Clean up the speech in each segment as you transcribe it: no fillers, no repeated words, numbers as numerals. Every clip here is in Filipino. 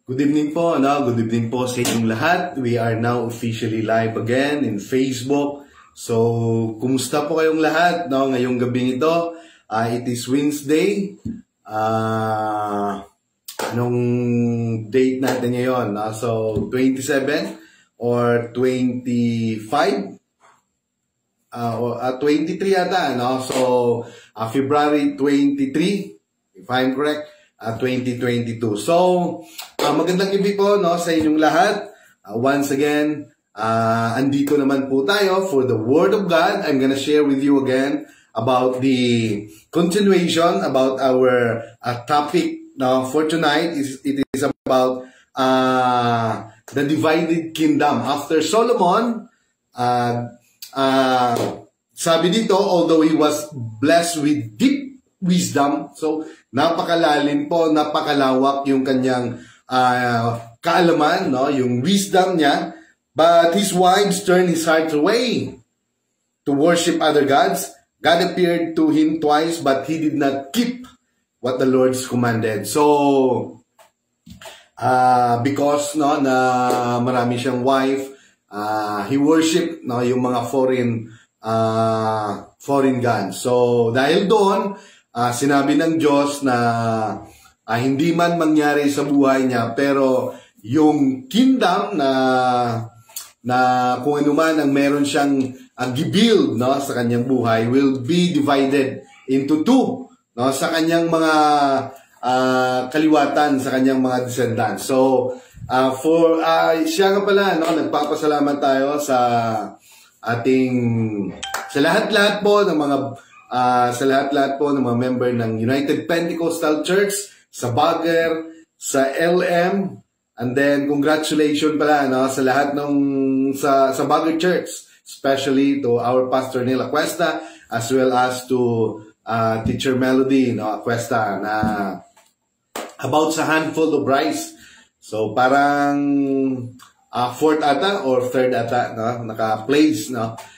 Good evening po, Good evening po sa inyong lahat. We are now officially live again in Facebook. So, kumusta po kayong lahat, ngayong gabing ito? It is Wednesday. Anong date natin ngayon? So, 27 or 25? 23 yata, So, February 23, if I'm correct. 2022. So, magandang gabi po sa inyong lahat. Once again, andito naman po tayo for the Word of God. I'm gonna share with you again about the continuation about our topic for tonight. It is about the divided kingdom. After Solomon, sabi dito, although he was blessed with deep wisdom, so napakalalim po, napakalawak yung kanyang kaalaman, yung wisdom niya, but his wives turned his heart away to worship other gods. God appeared to him twice, but he did not keep what the Lord commanded. So, because na marami siyang wife, he worshiped yung mga foreign gods. So, dahil doon, sinabi ng Diyos na hindi man mangyari sa buhay niya, pero yung kingdom na kung ano man ang meron siyang gibuild sa kanyang buhay will be divided into two sa kanyang mga kaliwatan, sa kanyang mga descendants. So, siya nga pala, nagpapasalamat tayo sa lahat-lahat po ng mga sa lahat-lahat po ng mga member ng United Pentecostal Church, sa Baguer, sa LM, and then congratulations pala sa lahat sa Baguer Church, especially to our Pastor Neil Acuesta, as well as to Teacher Melody Acuesta, na about sa handful of rice. So parang fourth ata or third ata naka-place,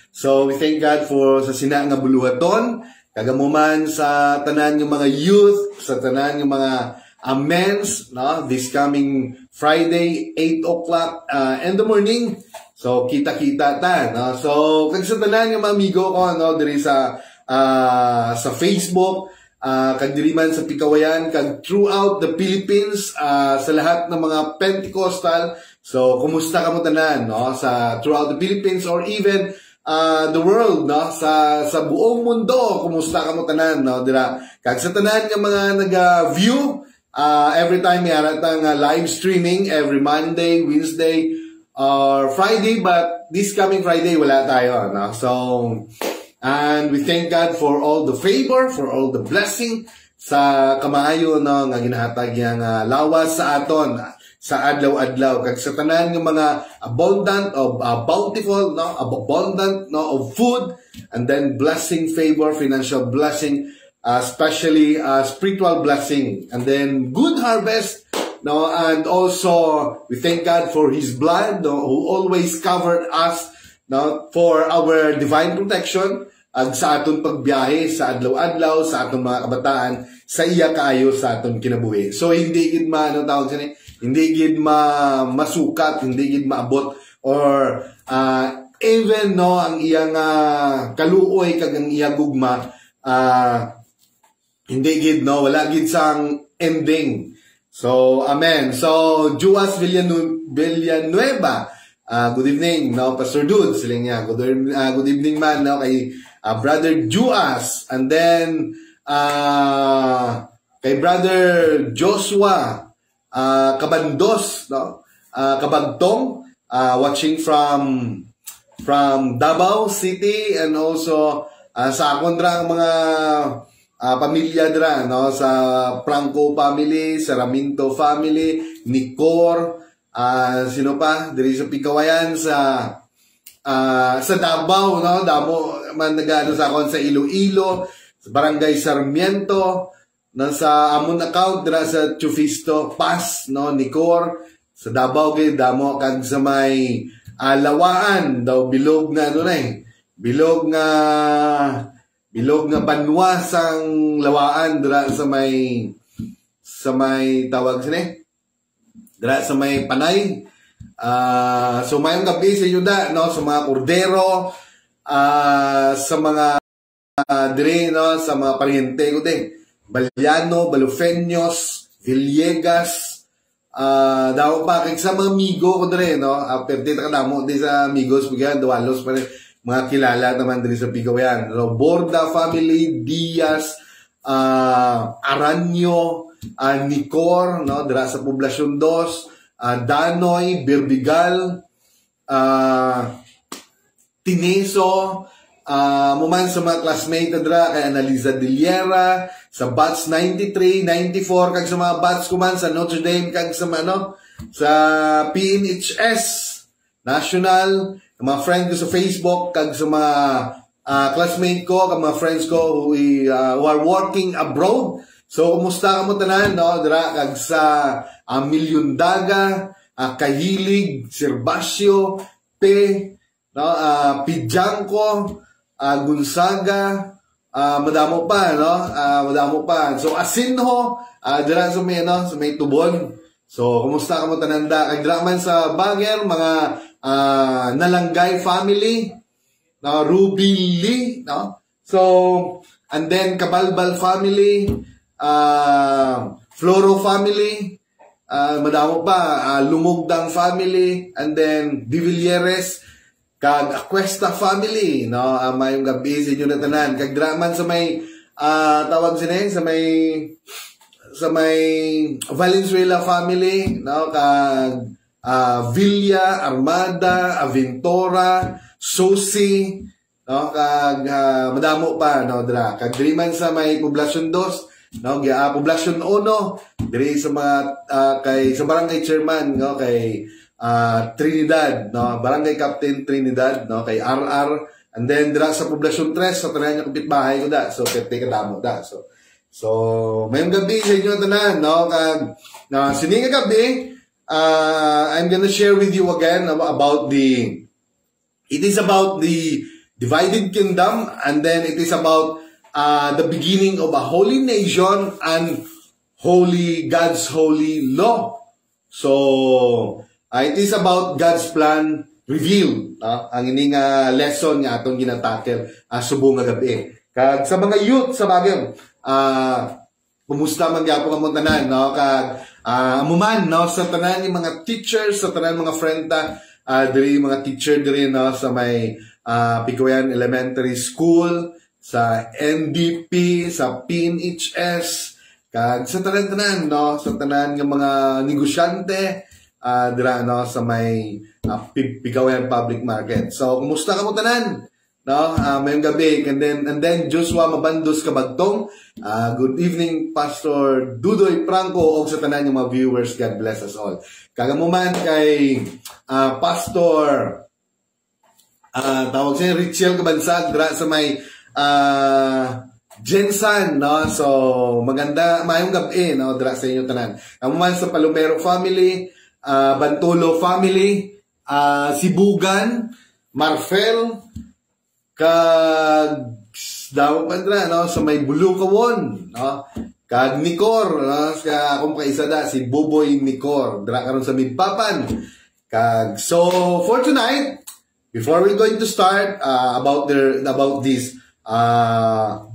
So, we thank God for sa sina nga buluhaton, kagamuman sa tanan yung mga youth, sa tanan yung mga amens, this coming Friday, 8 o'clock in the morning. So, kita-kita ta, So, kag sa tanan yung mga amigo ko, diri sa Facebook, kag diri man sa Pikawayan, kag throughout the Philippines, sa lahat ng mga Pentecostal. So, kumusta ka mo tanan, sa throughout the Philippines or even the world, sa buong mundo, kumusta ka mo tanan, dira kag sa tanan nga mga naga-view every time may aratang live streaming every Monday, Wednesday or Friday, but this coming Friday wala tayo, So, and we thank God for all the favor, for all the blessing sa kamaayo nga ginahatag yang lawas sa aton sa adlaw-adlaw, kag sa tanan ng mga abundant of bountiful, abundant of food, and then blessing, favor, financial blessing, especially spiritual blessing, and then good harvest, and also we thank God for His blood, who always covered us, for our divine protection, sa aton pagbiyahe sa adlaw-adlaw, sa aton mga kabataan, sa iya kaayo sa aton kinabuhi. So hindi gid tawag siya hindi gid masukat, hindi gid maabot, or even ang iyang kaluoy kag ang iyang gugma, hindi gid wala gid sang ending. So amen. So Juas Villanueva, good evening, Pastor Dude, sila niya. Good evening man kay Brother Juas, and then kay Brother Joshua Kabandos, Kabagtong, watching from Davao City, and also sa akon dra mga pamilya dra, sa Franco family, sa Raminto family, Nicor, sino pa diri sa Pikawayan, sa Davao, damo man nagano sa akon sa Iloilo, sa Barangay Sarmiento, sa amon account dira sa Chufisto Pass, Nicor, sa Davao gid damo, kag sa may Lawaan daw, bilog nga bilog nga banwasang Lawaan dira sa may tawag sini dira sa may Panay. So mayong gabi sa inyo da, no, sa mga kordero, sa mga dire, no, sa mga pariente ko din. Balyano, Balufeños, Villegas, daw pa kay sa mga amigo ko dire, no. After dito ka damo di sa amigos bigyan Dualos pa rin, mga kilala naman dire sa Pigawayan. No, Borda family, Diaz, Aranyo, Nicor, no, dira sa Poblasyon 2, Danoy, Birbigal, Tineso, muman sa mga classmate na dira kay Analiza Diliera, sa batch 93, 94, kag sa mga batch kuman sa Notre Dame, kag sa sa PNHS National, mga friend ko sa Facebook, kag sa mga classmate ko, kag mga friends ko who are working abroad. So kumusta ka mo tanan, no, dira kag sa Milyondaga, Kahilig, Serbacio, no, Pidjangco, Gonzaga, madamo pa, no, madamo pa. So Asinho, dira sa may, no, sa may Tubon. So kumusta ka mo tananda? Kag dira man sa Baguer, mga Nalanggay family, no, Ruby Lee, no. So and then Cabalbal family, Floro family, madamo pa, Lumugdang family, and then Divilleres, kag Aquesta family, no, mayong gabi sa inyo na tanan. Kag draman sa may tawag sila sa may Valenzuela family, no, kag Villa, Armada, Aventura, Susi, no, kag madamo pa, no, dra. Kag diri man sa may Poblasyon 2, no, Poblasyon 1, diri sa mga kay sa barangay chairman, no, kay Trinidad, no, Barangay Captain Trinidad, no, kay RR, and then dira sa Poblasyon 3, sa tanan niya kapitbahay ko da, so kete kadamo da. So mayong gabi sa inyo tanan, no, kag sininga gabi, I'm gonna share with you again about it is about the divided kingdom, and then it is about the beginning of a holy nation and God's holy law. So it is about God's plan revealed, ang ining lesson nga atong ginatakel subong nga gabi. Kag sa mga youth sa Baguio, kumusta man gyapon ang tanan, no, kag amuman, no, sa tanan ng mga teachers, sa tanan mga friend diri mga teacher diri, no, sa may Pigawayan Elementary School, sa NDP, sa PNHS, kag sa tanan-tanan, no, sa tanan ng mga negosyante dira, no, sa may Pigawayan Public Market. So kumusta ka mo tanan, no, mayong gabi, and then Joshua Mabandos Kabagtong, good evening Pastor Dudoy Franco, og sa tanan ng mga viewers, God bless us all. Kagamuman kay Pastor tawag siya Richel Kabansag dira sa may Jensan, no, so maganda mayong gabi, no, dira sa inyo tanan. Kagamuman sa Palomero family, Bantolo family, Sibugan, Marfel, kag daw pandra, no, sa may Bulukawon, no, kag Nicor, no, sa akong kaisa da si Boboy Nicor dira karon sa Midpapan. Kag so for tonight, before we're going to start about this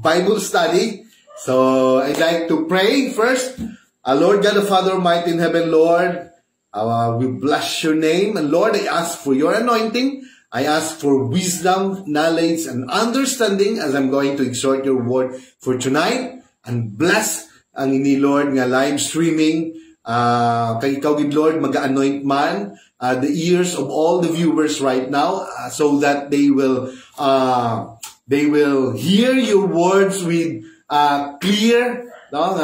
Bible study, so I'd like to pray first. Lord God the Father Almighty in heaven, Lord, we bless your name, and Lord, I ask for your anointing. I ask for wisdom, knowledge, and understanding as I'm going to exhort your word for tonight. And bless ang ini, Lord, nga live streaming. Kay ikaw, good Lord, mag-anoint man the ears of all the viewers right now, so that they will hear your words with clear, no,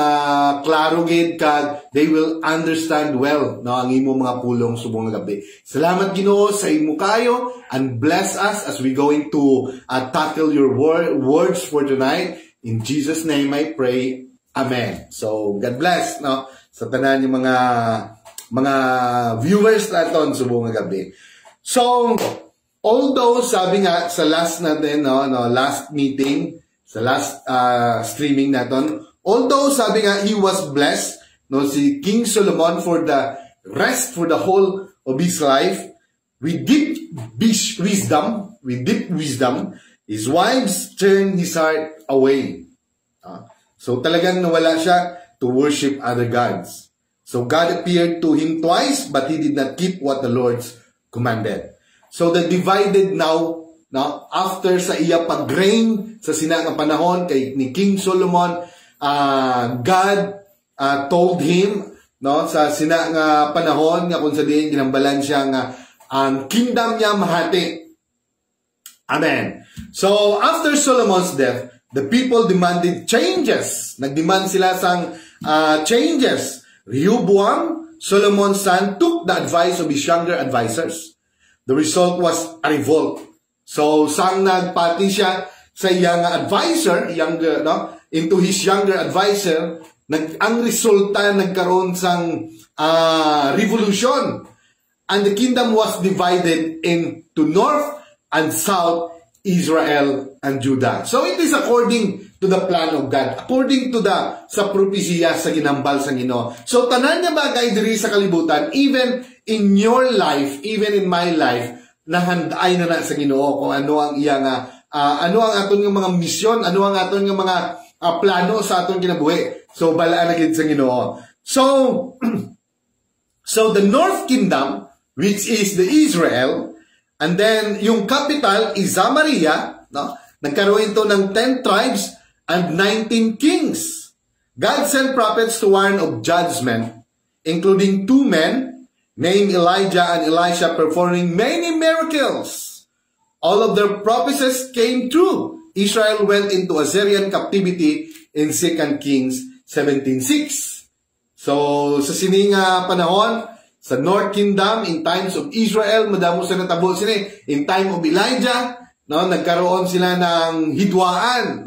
klaro gid, kag they will understand well, no, ang imo mga pulong subong gabi. Salamat Ginoo sa imo kayo, and bless us as we going to tackle your words for tonight. In Jesus name I pray. Amen. So God bless, no, sa tanan yung mga viewers naton subong gabi. So although sabi nga sa last natin, no, last meeting, sa last streaming naton, although sabi nga he was blessed, no, si King Solomon for the rest for the whole of his life. With deep wisdom, his wives turned his heart away. So talagang nawala siya to worship other gods. So God appeared to him twice, but he did not keep what the Lord commanded. So the divided now, after sa iya pag-reign sa sinang panahon ni King Solomon, God told him sa sinang panahon nga kung sa diin ginambalan siya nga ang kingdom niya mahati. Amen. So after Solomon's death, the people demanded changes. Nagdemand sila sang changes. Rehoboam, Solomon's son, took the advice of his younger advisors. The result was a revolt. So sang nagpati siya sa iyang advisor, into his younger advisor, ang resulta nagkaroon sang revolution. And the kingdom was divided into north and south, Israel and Judah. So it is according to the plan of God, according to sa propesya sa ginambal sa Ginoo. So tanan nga bagay diri sa kalibutan, even in your life, even in my life, nahanday na sa Ginoo kung ano ang iyang ano ang aton nga mga misyon, ano ang aton nga mga plano sa aton kinabuhi. So balaan na gid sa Ginoo. So the North Kingdom, which is the Israel, and then yung capital is Samaria, nagkaroon ito ng 10 tribes and 19 kings. God sent prophets to warn of judgment, including 2 men named Elijah and Elisha, performing many miracles. All of their prophecies came true. Israel went into Assyrian captivity in 2 Kings 17:6. So sa sining panahon, sa North Kingdom, in times of Israel, madamo sa natabo sila. In time of Elijah, nagkaroon sila ng hidwaan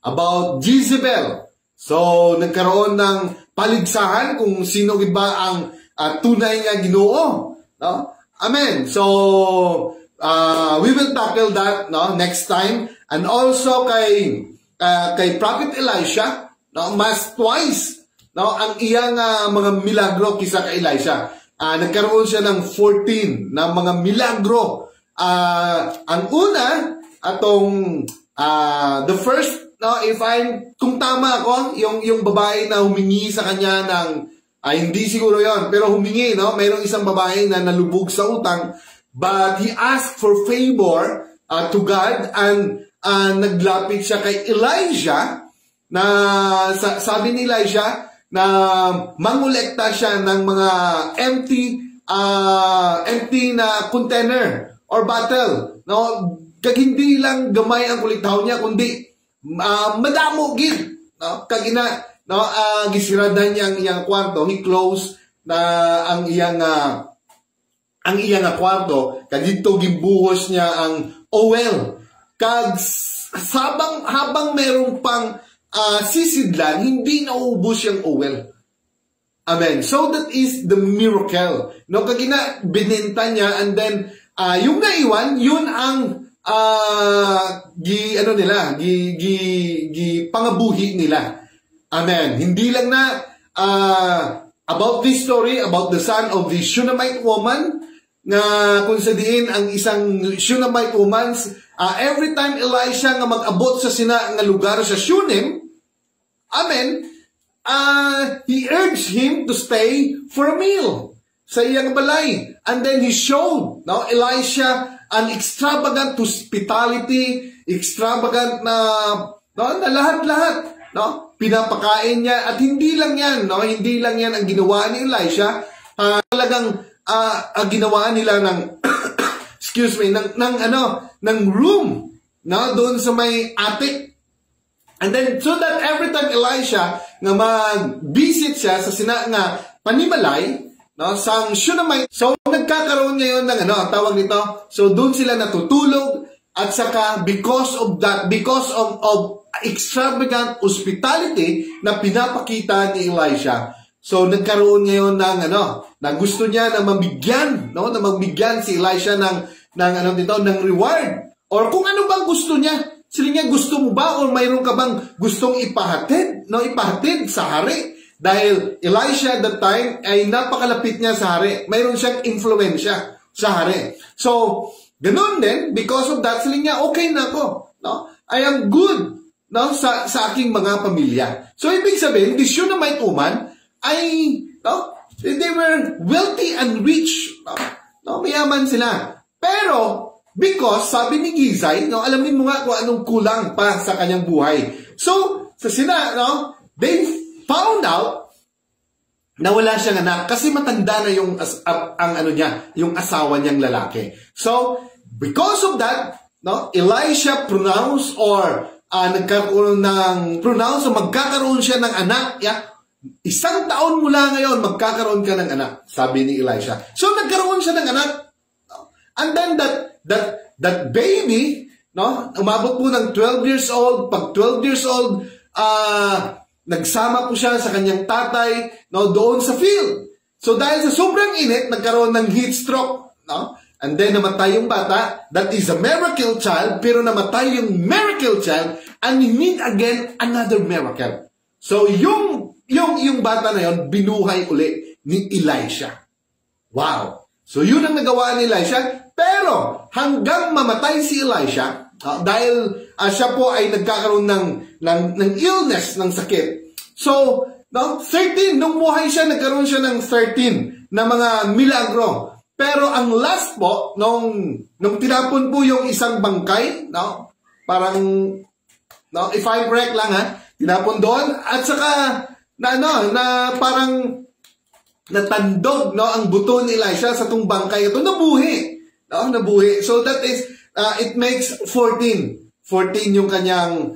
about Jezebel. So, nagkaroon ng paligsahan kung sino ba ang tunay nga Ginoo. Amen. So, we will tackle that next time. And also kay Prophet Elisha, mas twice ang iyang mga milagro kisa kay Elisha. Nagkaroon siya ng 14 na mga milagro. Ang una, the first, kung tama ako, yung babae na humingi sa kanya ng, hindi siguro yon, pero humingi, mayroong isang babae na nalubog sa utang, but he asked for favor to God, and naglapit siya kay Elijah, na sabi ni Elijah, na mangolekta siya ng mga empty na container or bottle. Kag hindi lang gamay ang kuliktahon niya, kundi madamo gid. Kag gisiradan niya ang iyang kwarto, he closed na ang iyang kwarto, kag dito gibuhos niya ang oil. Kag habang merong pang sisidlan, hindi naubos yung oil. Amen. So that is the miracle. Kagina binenta niya, and then yung naiwan, yun ang pangabuhi nila. Amen. Hindi lang na about this story, about the son of the Shunammite woman, na kung sa diin ang isang Shunammite woman, every time Elisha nga mag-abot sa sina nga lugar sa Shunem, amen, he urged him to stay for a meal sa iyang balay. And then he showed Elisha an extravagant hospitality, extravagant na lahat-lahat. Pinapakain niya, at hindi lang yan ang ginawa ni Elisha. Talagang ginawa nila ng ng room doon sa may attic. And then, so that every time Elisha nga mag-visit siya sa sina nga panimalay, sang Shunammite, so nagkakaroon ngayon ng tawag nito, so doon sila natutulog, at saka because of extravagant hospitality na pinapakita ni Elisha, so nagkaroon ngayon ng na gusto niya na magbigyan si Elisha ng reward, or kung ano bang gusto niya. Sila niya, gusto mo ba, o mayroon ka bang gustong ipahatid sa hari? Dahil Elisha at that time ay napakalapit niya sa hari. Mayroon siyang influensya sa hari. So, ganun din, because of that, saling niya, okay na ako. No? I am good, no? sa aking mga pamilya. So, ibig sabihin, the Shunammite woman ay, no? They were wealthy and rich. No? Mayaman sila. Pero, because, sabi ni Gizay, no, alamin mo nga kung anong kulang pa sa kanyang buhay. So, no, they found out na wala siyang anak kasi matanda na yung yung asawa niyang lalaki. So, because of that, no, Elisha pronounced or magkakaroon siya ng anak. Yeah? 1 taon mula ngayon, magkakaroon ka ng anak, sabi ni Elisha. So, nagkaroon siya ng anak. And then that baby, no, umabot po ng 12 years old. Pag 12 years old, nagsama po siya sa kanyang tatay, no, doon sa field. So dahil sa sobrang init, nagkaroon ng heat stroke, no? And then namatay yung bata. That is a miracle child, pero namatay yung miracle child, and we need again another miracle. So yung bata na yon binuhay uli ni Elisha. Wow. So yun ang nagawa ni Elisha. Pero hanggang mamatay si Elisha, dahil siya po ay nagkakaroon ng illness, ng sakit. So, no, 13, nung buhay siya, nagkaroon siya ng 13 na mga milagro. Pero ang last po, nung tinapon po yung isang bangkay, no, parang, no, if I'm correct lang ha, tinapon doon, at saka, na parang natandog, no, ang buto ni Elisha sa itong bangkay ito, nabuhi. No, nabuhi. So that is, it makes 14. 14 yung kanyang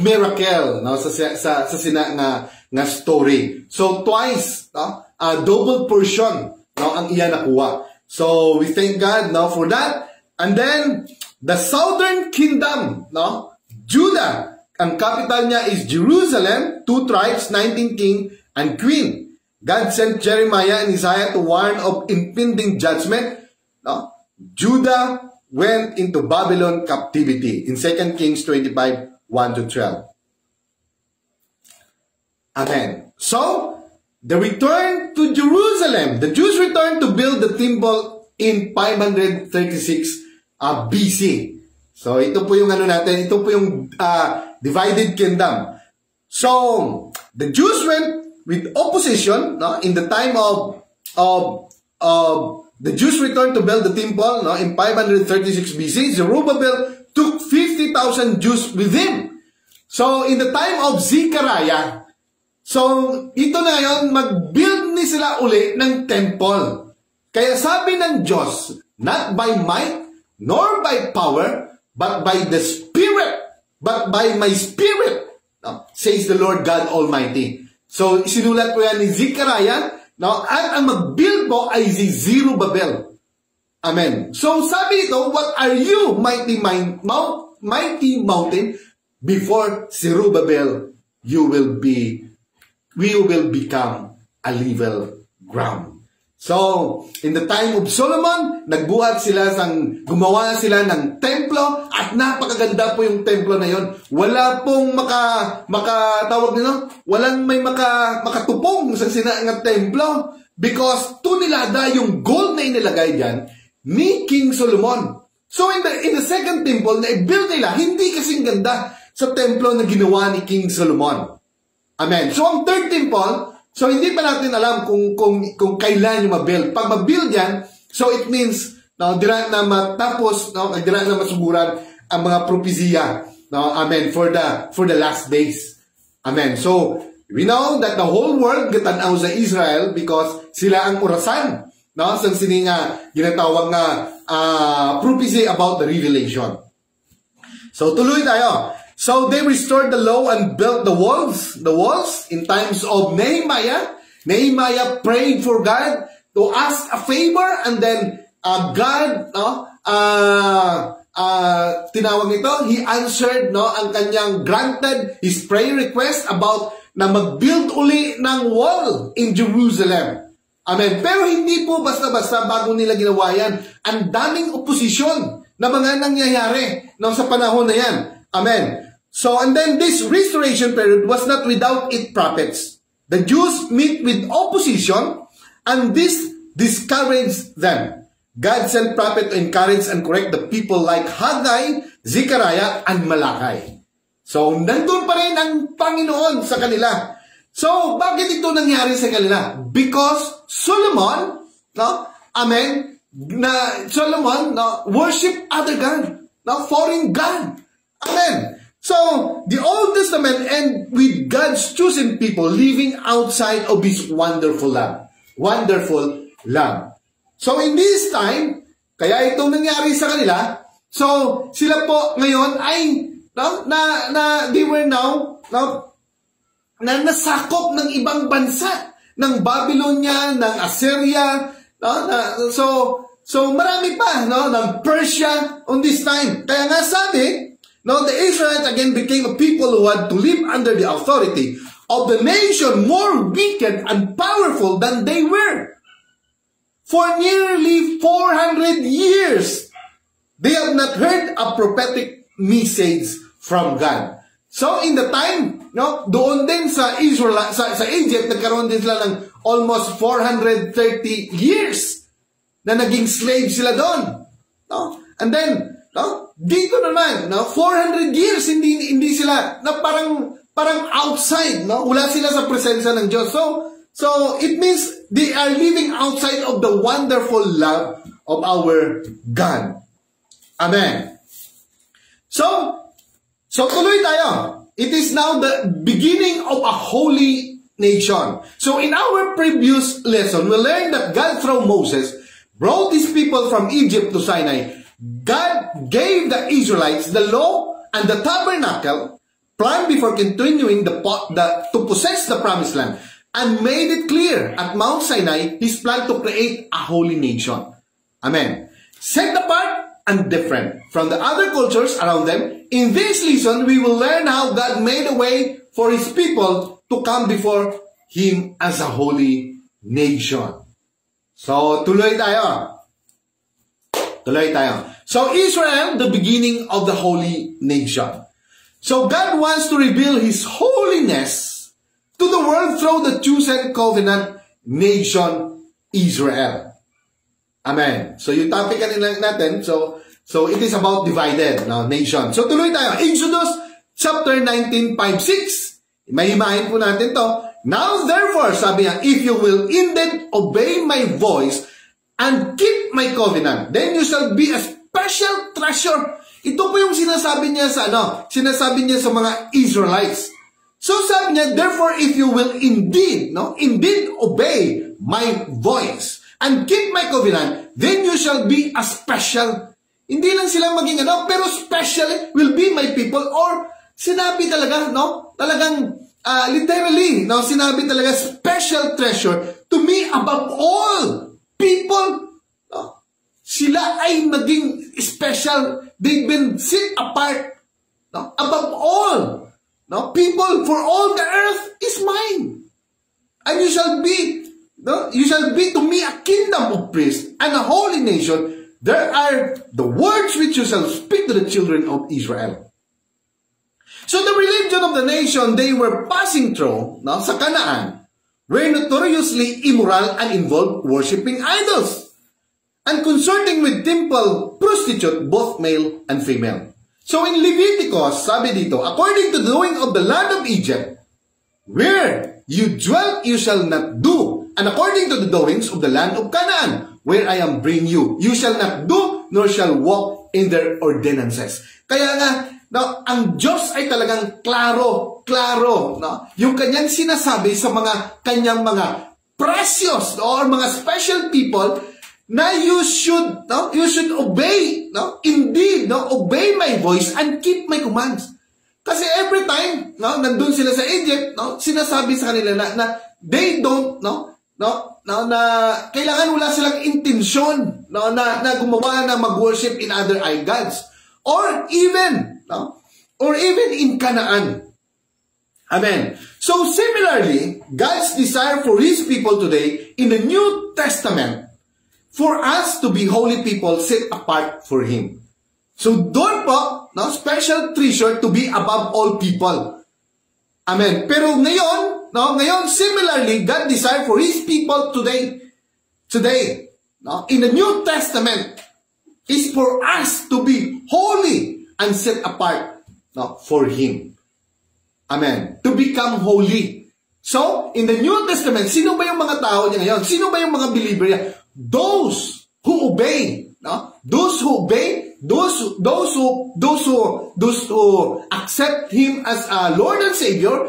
miracle, no, sa nga story. So twice, no, double portion, no, ang iya nakuha. So we thank God, no, for that. And then the southern kingdom, no, Judah, ang capital niya is Jerusalem, 2 tribes, 19 king and queen. God sent Jeremiah and Isaiah to warn of impending judgment. No? Judah went into Babylon captivity in 2 Kings 25, 1-12. Amen. So, the return to Jerusalem. The Jews returned to build the temple in 536 BC. So, ito po yung natin. Ito po yung divided kingdom. So, the Jews went with opposition, no, in the time of the Jews returned to build the temple, no, in 536 BC. Zerubbabel took 50,000 Jews with him. So, in the time of Zechariah, so, ito na ngayon, mag-build ni sila uli ng temple. Kaya sabi ng Diyos, not by might, nor by power, but by the Spirit, but by my Spirit, no, says the Lord God Almighty. So, sinulat po yan ni Zechariah, no? At ang mag-build po ay si Zerubbabel. Amen. So, sabi ito, what are you, mighty mountain? Before Zerubbabel, we will become a level ground. So, in the time of Solomon, gumawa sila ng templo, at napakaganda po yung templo na yon. Wala pong makatawag nila, walang may makatupong sa sinangag templo, because tunilada yung gold na inilagay dyan ni King Solomon. So, in the second temple na i-build nila, hindi kasing ganda sa templo na ginawa ni King Solomon. Amen. So, ang third temple, so hindi pa natin alam kung kailan yung mabuild. Pag mabuild yan, so it means, no, dira na matapos, no, dira na masuguran ang mga propesya, no, amen, for the last days. Amen. So, we know that the whole world gatanaw sa Israel because sila ang orasan, no, sa sininga ginatawag nga prophecy about the revelation. So, tuloy tayo. So they restored the law and built the walls in times of Nehemiah. Nehemiah prayed for God to ask a favor, and then God, no, tinawag nito, He answered, no, ang kanyang granted his prayer request about na mag-build uli ng wall in Jerusalem. Amen. Pero hindi po basta-basta bago nila ginawa yan. Ang daming oposisyon na mga nangyayari, no, sa panahon na yan. Amen. So, and then this restoration period was not without its prophets. the Jews meet with opposition, and this discouraged them. God sent prophet to encourage and correct the people like Haggai, Zechariah, and Malachi. So, nandun pa rin ang Panginoon sa kanila. So, bakit ito nangyari sa kanila? Because Solomon, Solomon, worship other God, foreign God. Amen. So, the Old Testament end with God's chosen people living outside of His wonderful land. Wonderful land. So, in this time, kaya itong nangyari sa kanila, so, sila po ngayon ay, they were now, na nasakop ng ibang bansa, ng Babylonia, ng Assyria, so marami pa, ng Persia on this time. Kaya nga sabi, the Israelites again became a people who had to live under the authority of the nation more wicked and powerful than they were. For nearly 400 years, they have not heard a prophetic message from God. So, in the time, doon din sa Israel, sa Egypt, nagkaroon din sila ng almost 430 years na naging slave sila doon. And then, dito naman, 400 years, hindi sila, parang outside, wala sila sa presensya ng Diyos. So, it means they are living outside of the wonderful love of our God. Amen. So tuloy tayo. It is now the beginning of a holy nation. So in our previous lesson, we learned that God through Moses brought his people from Egypt to Sinai. God gave the Israelites the law and the tabernacle plan before continuing to possess the promised land, and made it clear at Mount Sinai his plan to create a holy nation. Amen. Set apart and different from the other cultures around them. In this lesson, we will learn how God made a way for His people to come before Him as a holy nation. So, tuloy tayo. So, Israel, the beginning of the holy nation. So, God wants to reveal His holiness to the world through the chosen covenant nation, Israel. Amen. So, yung topic kanina natin, so it is about divided nation. So, tuloy tayo. Exodus chapter 19, 5-6. Mahimahin po natin to. Now, therefore, sabi niya, if you will indeed obey my voice and keep my covenant, then you shall be a special treasure. Ito po yung sinasabi niya sa mga Israelites. So, sabi niya, therefore, if you will indeed obey my voice and keep my covenant, then you shall be a special. Hindi lang sila maging pero special will be my people, or sinabi talaga, talagang literally, sinabi talaga special treasure to me above all people. Sila ay maging special. They've been set apart above all. People for all the earth is mine. And you shall be to me a kingdom of priests and a holy nation. There are the words which you shall speak to the children of Israel. So the religion of the nation they were passing through, sa Canaan, were notoriously immoral and involved worshiping idols and consorting with temple prostitute, both male and female. So in Leviticus, sabi dito, according to the doing of the land of Egypt, where you dwelt you shall not do, and according to the doings of the land of Canaan, where I am bringing you, you shall not do, nor shall walk in their ordinances. Kaya nga, ang Diyos ay talagang klaro, yung kanyang sinasabi sa kanyang mga precious, or mga special people, na you should obey, indeed, obey my voice and keep my commands. Kasi every time, nandun sila sa Egypt, sinasabi sa kanila na they don't, na kailangan wala silang intensyon, na gumawa na mag-worship in other gods. Or even in Canaan. Amen. So similarly, God's desire for His people today in the New Testament, for us to be holy people set apart for Him. So doon po, special treasure to be above all people. Amen. Pero ngayon, no, ngayon, similarly, God desire for His people today, no, in the New Testament, is for us to be holy and set apart, no, for Him. Amen. To become holy. So, in the New Testament, sino ba yung mga tao niya ngayon? Sino ba yung mga believer niya? Those who obey, no? Those who obey, those who accept Him as a Lord and Savior,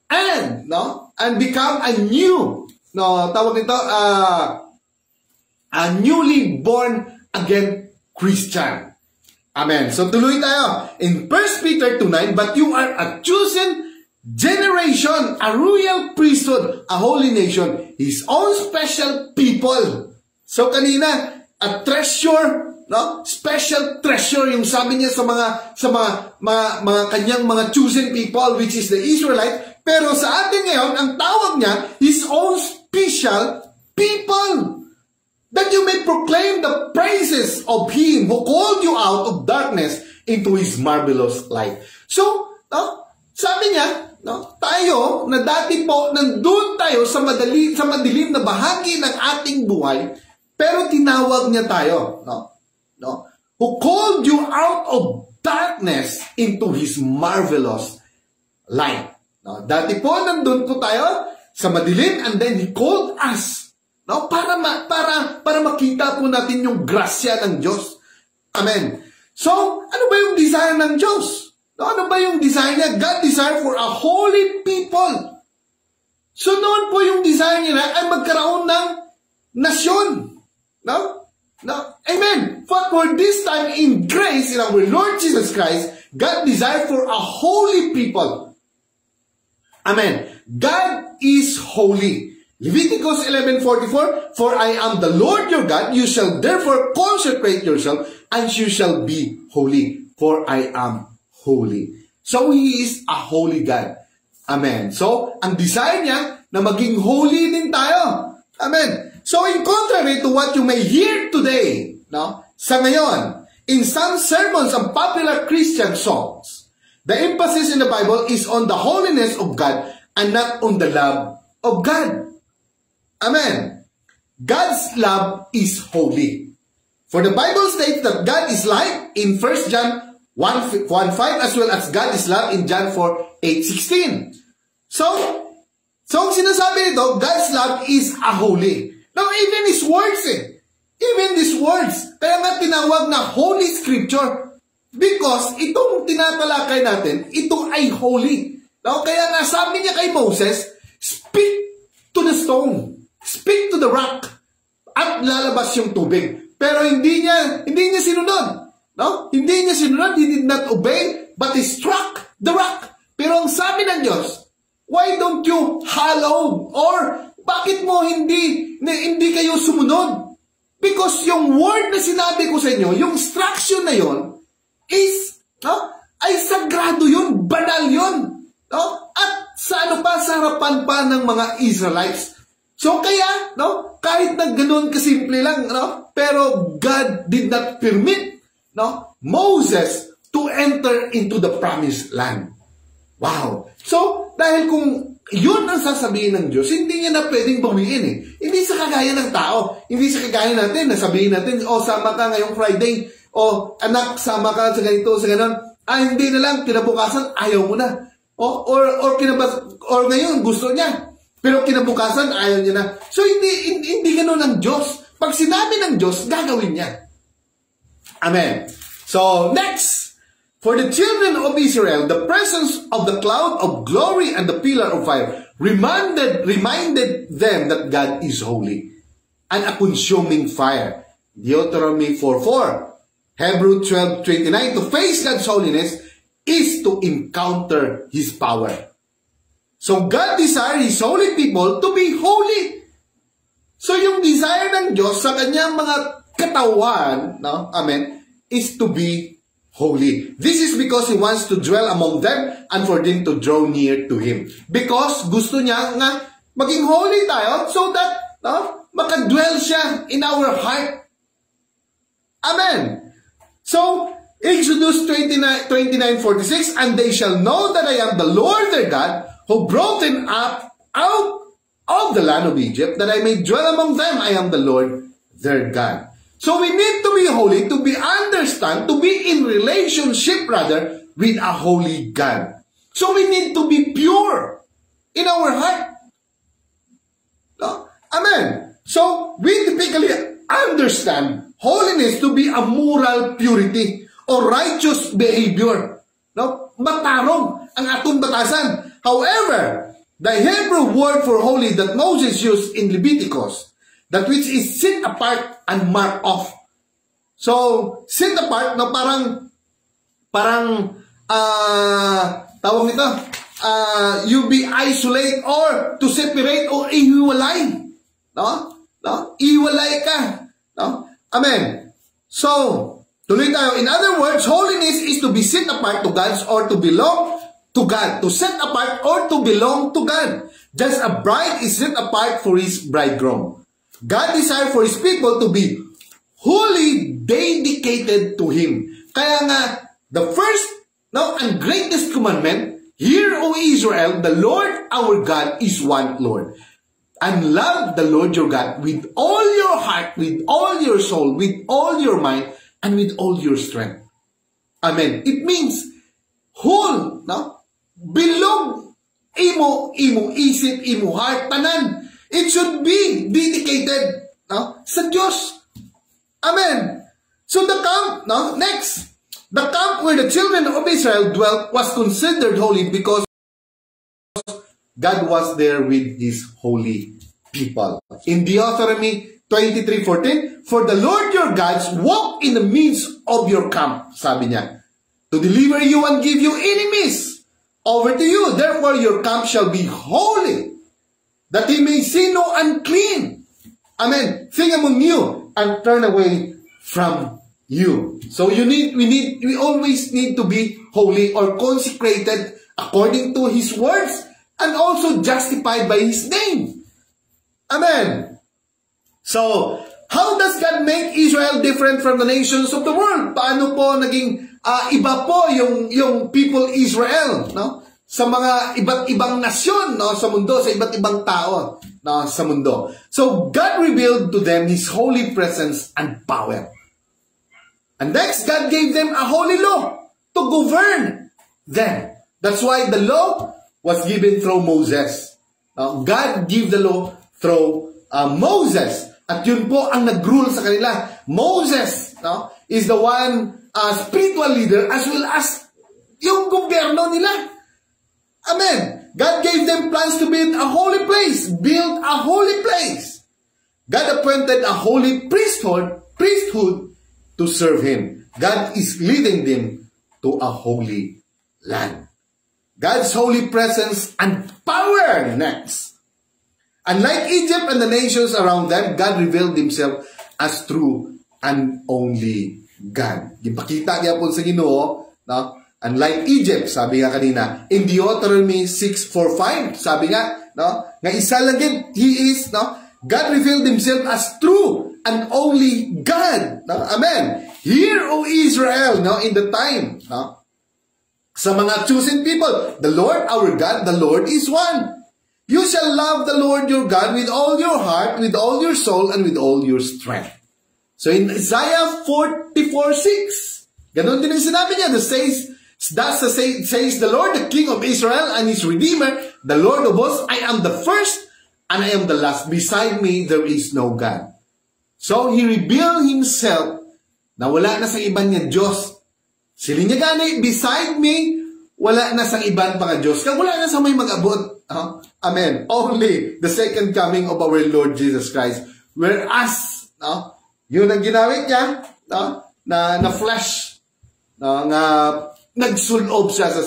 and, no, and become a new, no, tawag nito, a newly born again Christian. Amen. So tuloy tayo. In 1 Peter 2:9, but you are a chosen generation, a royal priesthood, a holy nation, His own special people. So kanina, a treasure, no? Special treasure yung sabi niya sa mga kanyang mga chosen people, which is the Israelite. Pero sa atin ngayon, ang tawag niya, His own special people. That you may proclaim the praises of Him who called you out of darkness into His marvelous light. So, no? Sabi niya, no? Tayo, na dati po, nandun tayo sa madilim na bahagi ng ating buhay, pero tinawag niya tayo, no? No? Who called you out of darkness into His marvelous light. No? Dati po, nandun po tayo sa madilim, and then He called us, no? Para makita po natin yung grasya ng Diyos. Amen. So, ano ba yung desire ng Diyos? No? Ano ba yung desire niya? God desire for a holy people. So, noon po yung desire niya ay magkaroon ng nasyon. No? No? Amen. But for this time in grace, in our Lord Jesus Christ, God desire for a holy people. Amen. God is holy. Leviticus 11:44, for I am the Lord your God, you shall therefore consecrate yourself, and you shall be holy, for I am holy. So, He is a holy God. Amen. So, ang desire niya na maging holy din tayo. Amen. So, in contrary to what you may hear today, no, sa ngayon, in some sermons and popular Christian songs, the emphasis in the Bible is on the holiness of God and not on the love of God. Amen. God's love is holy. For the Bible states that God is light in 1 John 1:5, as well as God is love in John 4:8-16. So ang sinasabi nito, God's love is a holy. Now, even His words, even these words, kaya nga tinawag na Holy Scripture, because itong tinatalakay natin, ito ay holy. Now, kaya nga sabi niya kay Moses, speak to the stone. Speak to the rock, at lalabas yung tubig. Pero hindi niya sinunod. No? Hindi niya sinunod, He did not obey, but He struck the rock. Pero ang sabi ng Diyos, why don't you follow? Or bakit mo hindi kayo sumunod? Because yung word na sinabi ko sa inyo, yung instruction na yon is, no? Ay sagrado yun, banal yun. No? At sa harapan pa ng mga Israelites. So kaya, no, kahit na ganoon kasimple lang, no, pero God did not permit, no, Moses to enter into the promised land. Wow. So, dahil kung yun ang sasabihin ng Diyos, hindi niya na pwedeng bawiin eh. Hindi sa kagaya ng tao. Hindi sa kagaya natin na sabihin natin, sama ka ngayong Friday, anak, sama ka sa ganito, sa ganon. Hindi na lang, kinabukasan, ayaw mo na. Or ngayon, gusto niya. Pero kinabukasan, ayaw niya na. So, hindi gano'n ang Diyos. Pag sinabi ng Diyos, gagawin niya. Amen. So, next. For the children of Israel, the presence of the cloud of glory and the pillar of fire reminded them that God is holy and a consuming fire. Deuteronomy 4:4. Hebrews 12:29. To face God's holiness is to encounter His power. So God desires His holy people to be holy. So yung desire ng Diyos sa kanyang mga katawan, no? Amen, is to be holy. This is because He wants to dwell among them and for them to draw near to Him. Because gusto niya nga maging holy tayo so that, no, makadwell siya in our heart. Amen. So, Exodus 29:46, and they shall know that I am the Lord their God, who brought them up out of the land of Egypt, that I may dwell among them. I am the Lord their God. So we need to be holy, to be understand, to be in relationship rather with a holy God. So we need to be pure in our heart. No? Amen. So we typically understand holiness to be a moral purity or righteous behavior. No? Matarong ang atong batasan. However, the Hebrew word for holy that Moses used in Leviticus, that which is set apart and marked off. So, set apart na tawag nito, you be isolate or to separate or ihiwalay. No? No? Ihiwalay ka. No? Amen. So, tuloy tayo. In other words, holiness is to be set apart to God or to belong to God. To set apart or to belong to God. Just a bride is set apart for his bridegroom. God desires for his people to be wholly dedicated to him. Kaya nga, the first and greatest commandment, hear, O Israel, the Lord our God is one Lord. And love the Lord your God with all your heart, with all your soul, with all your mind, and with all your strength. Amen. It means whole, no? Belong, imo isip, imo heart, tanan. It should be dedicated, no? Sa Diyos. Amen. So the camp, no? Next, the camp where the children of Israel dwelt was considered holy because God was there with his holy people. In Deuteronomy 23:14, for the Lord your God walk in the midst of your camp, sabi niya, to deliver you and give you enemies over to you. Therefore your camp shall be holy, that he may see no unclean. Amen. Thing among you and turn away from you. So we always need to be holy or consecrated according to his words and also justified by his name. Amen. So, how does God make Israel different from the nations of the world? Paano po naging iba po yung people Israel, no? Sa mga iba't ibang nasyon, no, sa mundo, sa iba't ibang tao, no, sa mundo. So God revealed to them his holy presence and power. And next, God gave them a holy law to govern them. That's why the law was given through Moses. God gave the law through Moses. At yun po ang nag-rule sa kanila. Moses, no, is the one spiritual leader as well as yung gobyerno nila. Amen. God gave them plans to build a holy place. Build a holy place. God appointed a holy priesthood to serve him. God is leading them to a holy land. God's holy presence and power next. Unlike Egypt and the nations around them, God revealed himself as true and only God. Ipakita niya po sa Ginoo, no? Unlike Egypt, sabi nga kanina, in Deuteronomy 6:4-5, sabi nga, no, nga isa lang din, he is, no, God revealed himself as true and only God. No? Amen. Hear, O Israel, no, in the time, no, sa mga chosen people, the Lord our God, the Lord is one. You shall love the Lord your God with all your heart, with all your soul, and with all your strength. So in Isaiah 44:6, ganun din ang sinabi niya, thus says the Lord, the King of Israel and his Redeemer, the Lord of hosts, I am the first and I am the last. Beside me, there is no God. So, he revealed himself na wala na sa iban niya Diyos. Sili niya gani, beside me, wala na sa iban pa nga Diyos. Kaya wala na sa may mag-abot. Amen. Only the second coming of our Lord Jesus Christ. Whereas, yun ang ginawit niya, na flesh, nga nagsulob siya sa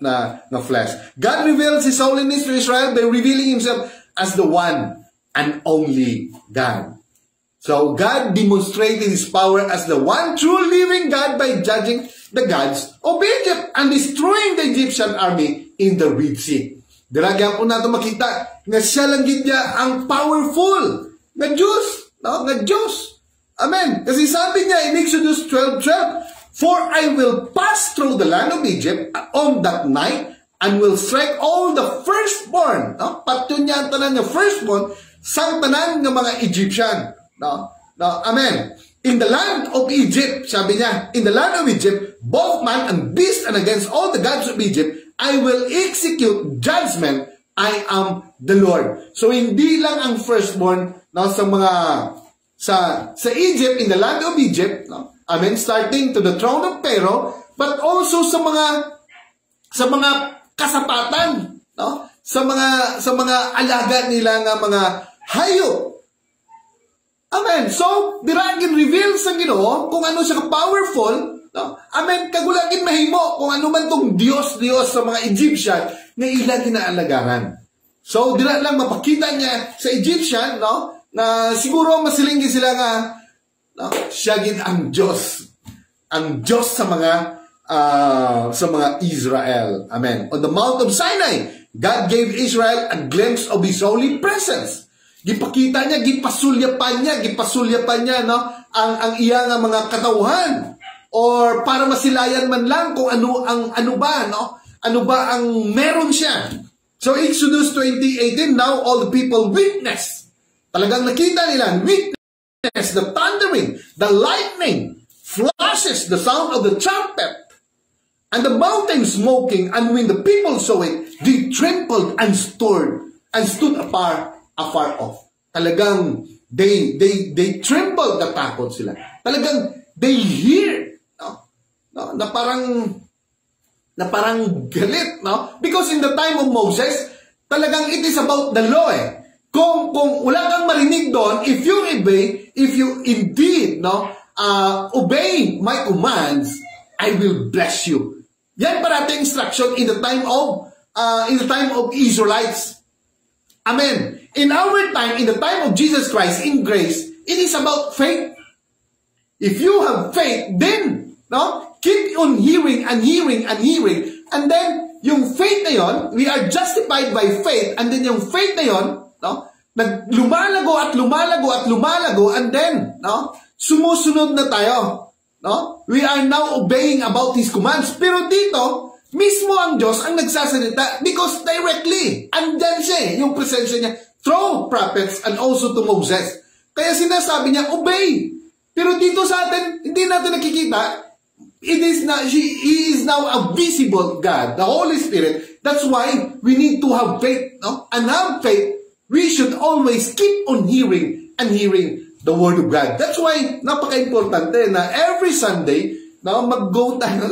na flesh. God reveals his holiness to Israel by revealing himself as the one and only God. So God demonstrated his power as the one true living God by judging the gods of Egypt and destroying the Egyptian army in the Red Sea. Diragyan po natin makita na siya lang niya ang powerful na Diyos. No? Na Diyos. Amen. Kasi sabi niya in Exodus 12:12, for I will pass through the land of Egypt on that night, and will strike all the firstborn. No? Patyon niya ang tanan ng firstborn sang tanan ng mga Egyptian. No? No? Amen. In the land of Egypt, sabi niya, in the land of Egypt, both man and beast, and against all the gods of Egypt, I will execute judgment. I am the Lord. So hindi lang ang firstborn, no, sa mga sa Egypt, in the land of Egypt, no? Amen, starting to the throne of Pharaoh, but also sa mga kasapatan, no? Sa mga alaga nila nga mga hayop. Amen. So, diragin reveal sa Ginoo kung ano siya ka-powerful, no? Amen. Kagulagin mahimo kung ano man tong Diyos sa mga Egyptian na ilang inaalagaan. So, dira lang mapakita niya sa Egyptian, no? Na siguro masilinggi sila nga, no? Siya gid ang Diyos. Ang Diyos sa mga Israel. Amen. On the Mount of Sinai, God gave Israel a glimpse of His holy presence. Gipakita niya, gipasulyapan niya, no? Ang iya nga mga katawhan. Or para masilayan man lang kung ano ba, no? Ano ba ang meron siya. So Exodus 20:18, now all the people witness. Talagang nakita nila, witness the thundering, the lightning, flashes, the sound of the trumpet, and the mountain smoking. And when the people saw it, they trembled and stood afar off. Talagang they trembled, natakot sila. Talagang they hear, no, na parang galit, no? Because in the time of Moses, talagang it is about the law, eh. Kung wala kang marinig doon, if you indeed, no, obey my commands, I will bless you. Yan parating instruction in the time of Israelites. Amen. In our time, in the time of Jesus Christ, in grace, it is about faith. If you have faith, then, no, keep on hearing and hearing and hearing. And then, yung faith na yon, we are justified by faith. And then yung faith na yon, no, lumalago, and then, no, sumusunod na tayo. No? We are now obeying about His commands. Pero dito, mismo ang Diyos ang nagsasalita because directly, andyan siya, yung presensya niya, through prophets and also to Moses. Kaya sinasabi niya, obey. Pero dito sa atin, hindi natin nakikita, He is now a visible God, the Holy Spirit. That's why we need to have faith. No? And have faith, we should always keep on hearing and hearing the Word of God. That's why, napaka-importante na every Sunday, no, mag-go tayo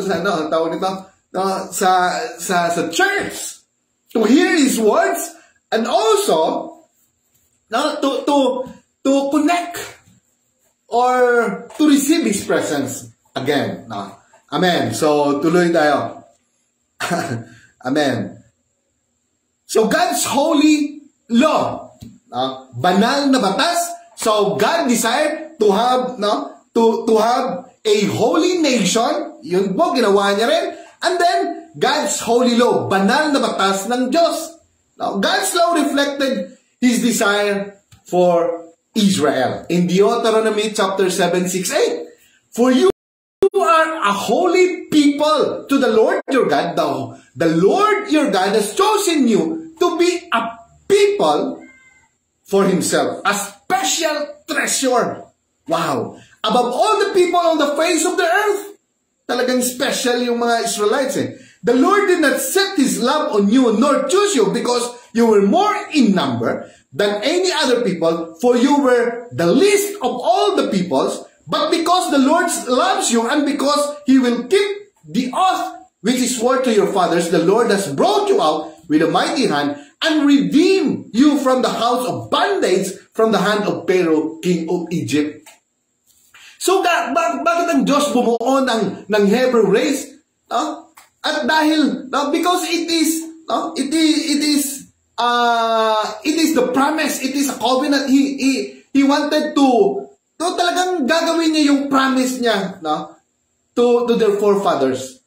sa church to hear His words and also no, to connect or to receive His presence again. No? Amen. So, tuloy tayo. Amen. So, God's holy law, banal na batas. So, God desired to have, no, to have a holy nation. Yun po, ginawa niya rin. And then, God's holy law, banal na batas ng Diyos. Now, God's law reflected His desire for Israel. In Deuteronomy chapter 7, 6, 8, for you are a holy people to the Lord your God. The Lord your God has chosen you to be a people for Himself, a special treasure. Wow! Above all the people on the face of the earth. Talagang special yung mga Israelites, eh. The Lord did not set His love on you nor choose you because you were more in number than any other people, for you were the least of all the peoples, but because the Lord loves you and because He will keep the oath which is swore to your fathers, the Lord has brought you out with a mighty hand and redeemed you from the house of bondage, from the hand of Pharaoh, king of Egypt. So, bakit ang Diyos bumuo ng Hebrew race? No? At dahil, no, because it is the promise, it is a covenant. He wanted to talagang gagawin niya yung promise niya, no, to their forefathers.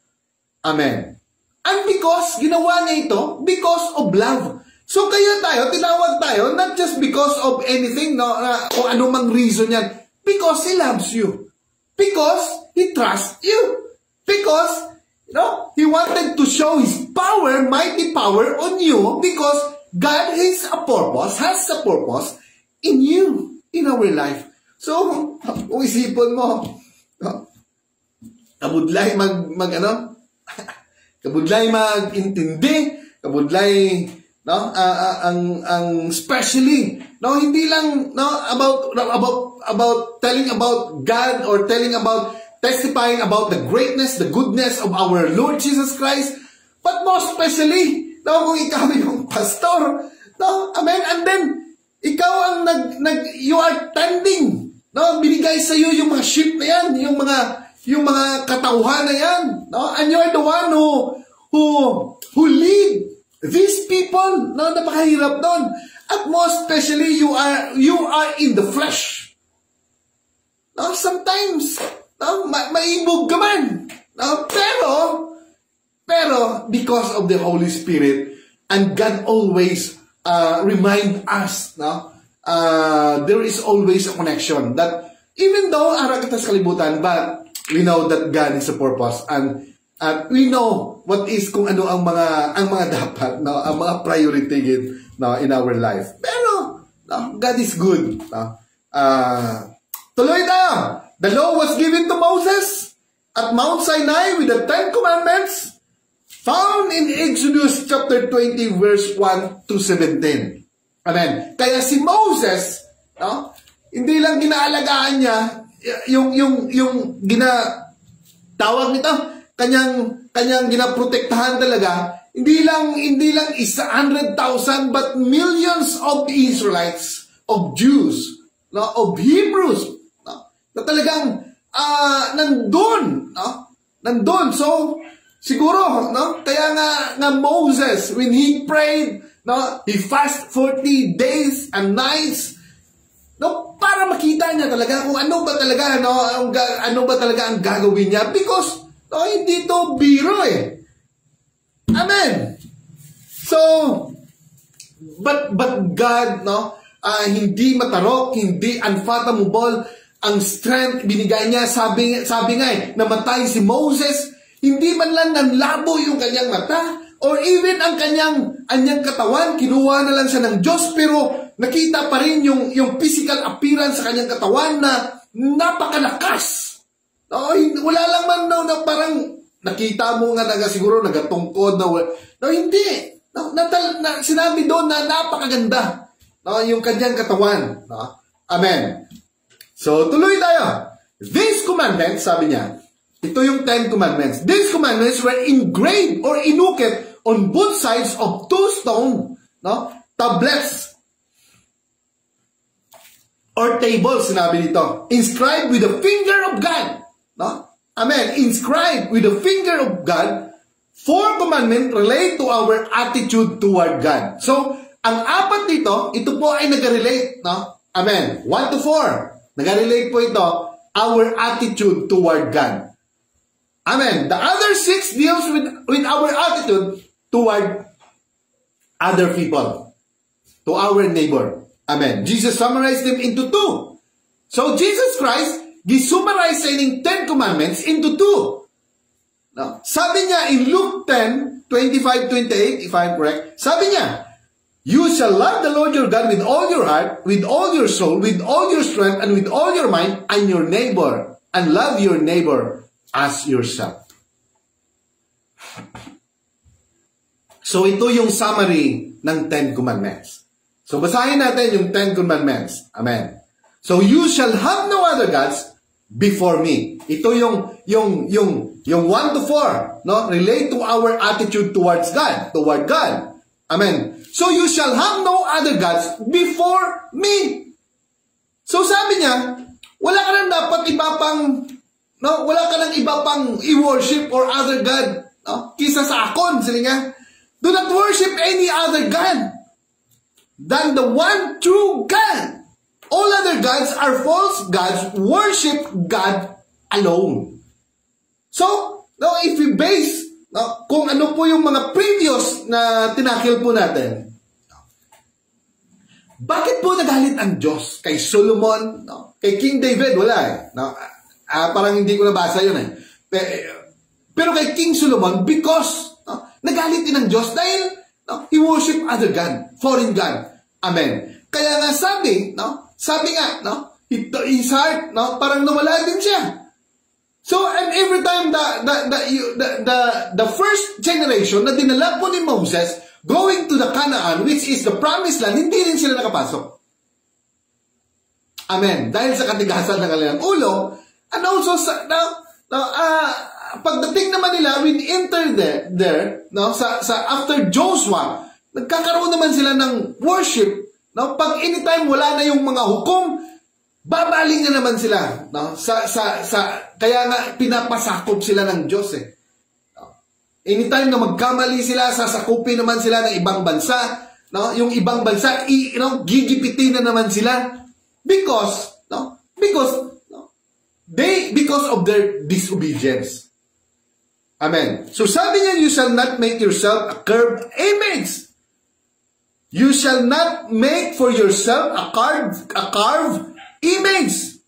Amen. And because ginawa niya ito, because of love. So kaya tinawag tayo, not just because of anything, no, o anumang reason yan. Because He loves you. Because He trusts you. Because He wanted to show His power, mighty power on you because God has a purpose in you, in our life. So, kung isipon mo, kabudlay kabudlay mag-intindi, kabudlay, ang especially, hindi lang, about telling about God or testifying about the greatness, the goodness of our Lord Jesus Christ, but more especially, kung ikaw yung pastor, amen, and then, ikaw ang you are tending, binigay sa iyo yung mga sheep na yan, yung mga katauhan na yan, and you are the one who lead these people, napakahirap doon, at most especially you are in the flesh. Sometimes, maibog ka man, pero because of the Holy Spirit, and God always remind us, there is always a connection that even though ara kita sa kalibutan, but we know that God is a purpose, and we know what is kung ano ang mga dapat, ang mga priority in our life. Pero God is good. Tuloy tayo. The law was given to Moses at Mount Sinai with the 10 Commandments found in Exodus chapter 20 verse 1 to 17. Amen. Kaya si Moses, hindi lang ginaalagaan niya yung tawag nito, kanyang ginaprotektahan talaga, hindi lang 100,000 but millions of Israelites, of Jews, of Hebrews, na talagang nandun. So siguro, kaya nga Moses, when he prayed, he fasted 40 days and nights, para makita niya talaga kung ano ba talaga, ano ba talaga ang gagawin niya, because hindi to biro eh. Amen. So, but God, hindi matarok, hindi unfathomable ang strength binigay niya. Sabi nga namatay si Moses, hindi man lang nanlabo yung kanyang mata, or even ang kanyang katawan, kinuha na lang siya ng Diyos, pero nakita pa rin yung physical appearance sa kanyang katawan na napakalakas. Wala lang man na parang nakita mo nga siguro nagatungkod hindi. Sinabi doon na napakaganda yung kanyang katawan. Amen. So, tuloy tayo. These commandments, sabi niya, ito yung 10 commandments. These commandments were engraved or inukit on both sides of 2 stone tablets or tables, sinabi dito. Inscribed with the finger of God. Amen. Inscribed with the finger of God. 4 commandments relate to our attitude toward God. So, ang apat dito, ito po ay nag-relate. Amen. 1 to 4. Nag-relate po ito, our attitude toward God. Amen. The other 6 deals with our attitude toward other people, to our neighbor. Amen. Jesus summarized them into 2. So Jesus Christ gisummarized sa ining 10 commandments into 2. Sabi niya in Luke 10:25-28, if I'm correct, sabi niya, you shall love the Lord your God with all your heart, with all your soul, with all your strength, and with all your mind, and your neighbor, and love your neighbor as yourself. So ito yung summary ng 10 commandments. So basahin natin yung 10 commandments. Amen. So you shall have no other gods before me. Ito yung 1 to 4, relate to our attitude towards God, toward God. Amen. So you shall have no other gods before me. So sabi niya, wala ka nang dapat wala ka nang iba pang i-worship or other god, kisa sa akon, sila nga. Do not worship any other god than the one true God. All other gods are false gods. Worship God alone. So, if we base kung ano po yung mga previous na tinakil po natin, bakit po nagalit ang Diyos kay Solomon, kay King David? Wala eh. Parang hindi ko nabasa yun eh. Pero kay King Solomon, because nagalit din ng Diyos dahil he worship other God, foreign God. Amen. Kaya nga sabi nga, his heart, parang nawala din siya. So, and every time the first generation na dinala po ni Moses going to the Canaan, which is the promised land, hindi rin sila nakapasok. Amen. Dahil sa katigasan ng kanilang ulo, and also pagdating naman nila, when enter there, after Joshua, nagkakaroon naman sila ng worship. Pag anytime wala na yung mga hukom, babaling na naman sila. Kaya nga pinapasakop sila ng Diyos eh. Anytime na magkamali sila, sasakupin naman sila ng ibang bansa. Yung ibang bansa, gigipiti na naman sila. Because of their disobedience. Amen. So sabi niya, you shall not make yourself a carved image. You shall not make for yourself a carved image.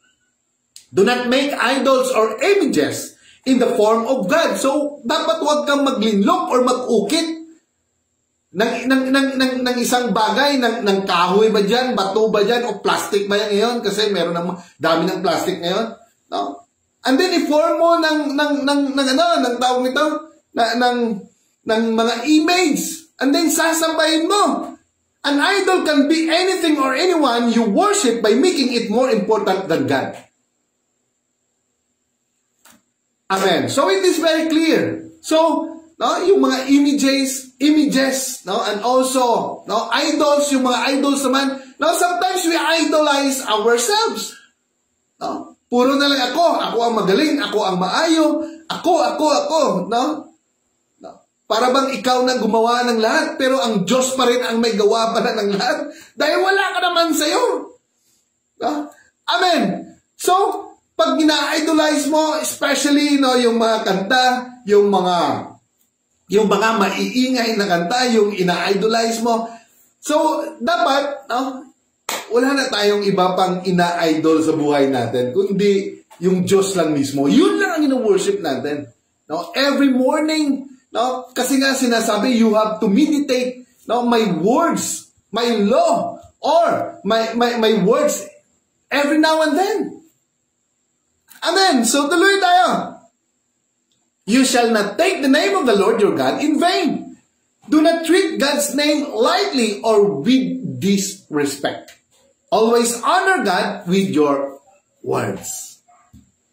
Do not make idols or images in the form of God. So, dapat huwag kang maglinlok or mag-ukit ng isang bagay, ng kahoy ba dyan, bato ba dyan, o plastic ba yan ngayon? Kasi meron dami ng plastic ngayon. No? And then, i-form mo ng tawag nito, ng mga image. And then, sasambahin mo. An idol can be anything or anyone you worship by making it more important than God. Amen. So it is very clear. So, yung mga images, and also, idols, yung mga idols naman, sometimes we idolize ourselves. Puro na lang ako ang magaling, ako ang maayo, ako, para bang ikaw na gumawa ng lahat, pero ang Diyos pa rin ang may gawa pa ng lahat, dahil wala ka naman sa'yo. Amen. So, pag ina-idolize mo, especially yung mga kanta, yung mga maiingay na kanta, yung ina-idolize mo. So, dapat, wala na tayong iba pang ina-idol sa buhay natin, kundi yung Diyos lang mismo. Yun lang ang ina-worship natin. Every morning, kasi nga sinasabi, you have to meditate my words, my law, or my words every now and then. Amen. So tuloy tayo. You shall not take the name of the Lord your God in vain. Do not treat God's name lightly or with disrespect. Always honor God with your words.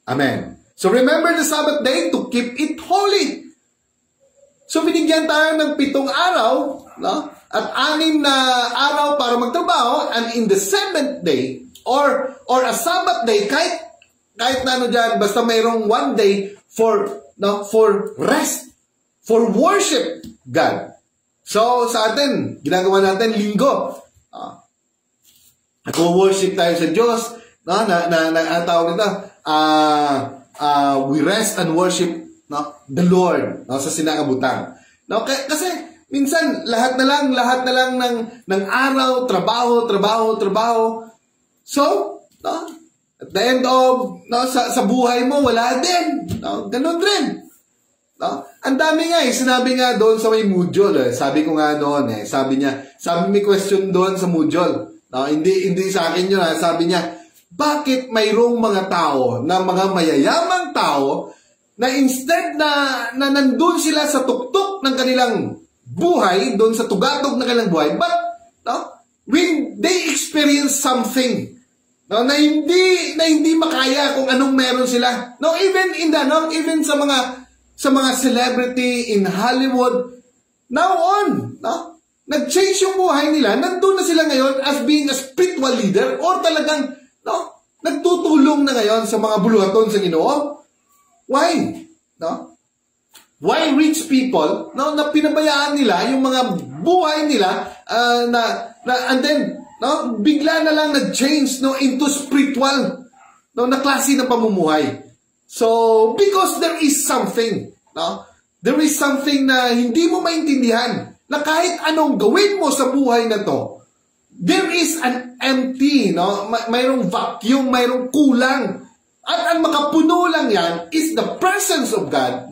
Amen. So remember the Sabbath day to keep it holy. So binigyan tayo ng 7 araw, at 6 na araw para magtrabaho, and in the 7th day, or a Sabbath day, kahit na dyan, basta mayroong 1 day for rest, for worship God. So sa atin, ginagawa natin linggo. Worship tayo sa Diyos, tawag nito, we rest and worship the Lord sa sinakabutan. Kasi minsan lahat na lang ng araw, trabaho. So, at the end of sa buhay mo wala din. Ganun rin. Ang dami nga sinabi nga doon sa may Moodle, sabi ko nga doon sabi may question doon sa Moodle. Hindi sa akin yun, sabi niya, bakit mayroong mga tao na mga mayayamang tao na instead na nandun sila sa tuktok ng kanilang buhay, doon sa tugatog ng kanilang buhay, but when they experience something na hindi makaya kung anong meron sila, even sa mga celebrity in Hollywood, now on, nag-change yung buhay nila, nandun na sila ngayon as being a spiritual leader, or talagang nagtutulong na ngayon sa mga buluhaton sa Ginoo. Why? Why rich people na pinabayaan nila yung mga buhay nila and then bigla na lang nag-change into spiritual na klase ng pamumuhay. So because there is something na hindi mo maintindihan, na kahit anong gawin mo sa buhay na to, there is an empty, mayroong vacuum, mayroong kulang. At ang makapuno lang yan is the presence of God,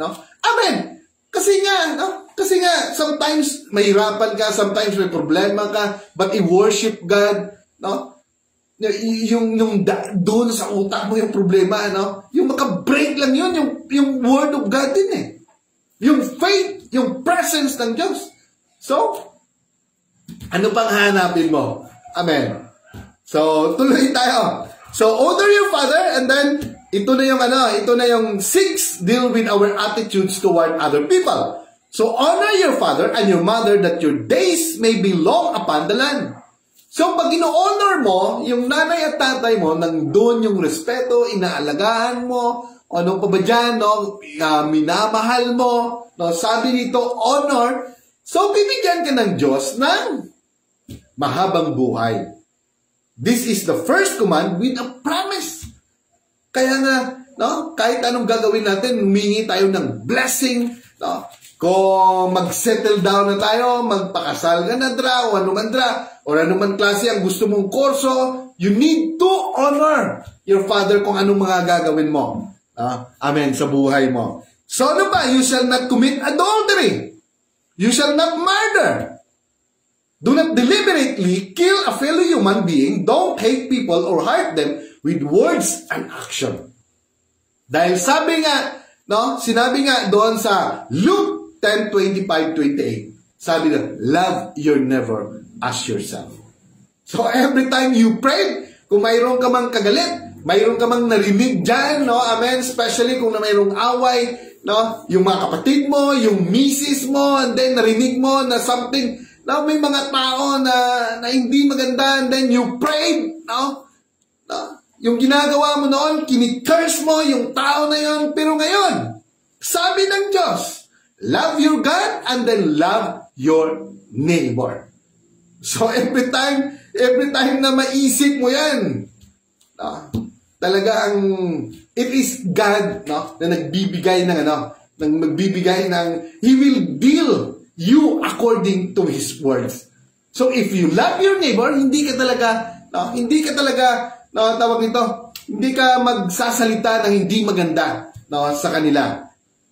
Amen. Kasi nga, no? Kasi nga, sometimes mahirapan ka, sometimes may problema ka, but i-worship God, no? Yung doon sa utak mo yung problema, no? Yung maka-break lang yun, yung word of God din eh. Yung faith, yung presence ng Diyos. So, ano pang hanapin mo? Amen. So, tuloy tayo. So, honor your father, and then, ito na yung 6, deal with our attitudes toward other people. So, honor your father and your mother that your days may be long upon the land. So, pag ino-honor mo, yung nanay at tatay mo, nandun yung respeto, inaalagaan mo, ano pa ba dyan, no? Minamahal mo, no? Sabi nito, honor. So, bibigyan ka ng Diyos ng mahabang buhay. This is the first command with a promise. Kaya nga, no? Kahit anong gagawin natin, humingi tayo ng blessing, no? Kung mag-settle down na tayo, magpakasal ka na dra, o ano man dra, o ano man klase ang gusto mong kurso, you need to honor your father kung anong mga gagawin mo. Amen, sa buhay mo. So ano ba? You shall not commit adultery. You shall not murder. Do not deliberately kill a fellow human being. Don't hate people or hurt them with words and action. Dahil sabi nga, no, sinabi nga doon sa Luke 10:25-28, sabi na, love your neighbor as yourself. So every time you pray, kung mayroon ka mang kagalit, mayroon ka mang narinig dyan, no, amen, especially kung na mayroong away, no, yung mga kapatid mo, yung misis mo, and then narinig mo na something, no, may mga tao na hindi maganda, and then you prayed, no, yung ginagawa mo noon, kinikurse mo yung tao na yun, pero ngayon, sabi ng Diyos, love your God and then love your neighbor. So every time na maisip mo yan, no, talaga it is God, no, na nagbibigay ng He will deal you according to His words. So if you love your neighbor, hindi ka talaga, tawag nito, hindi ka magsasalita ng hindi maganda, no, sa kanila.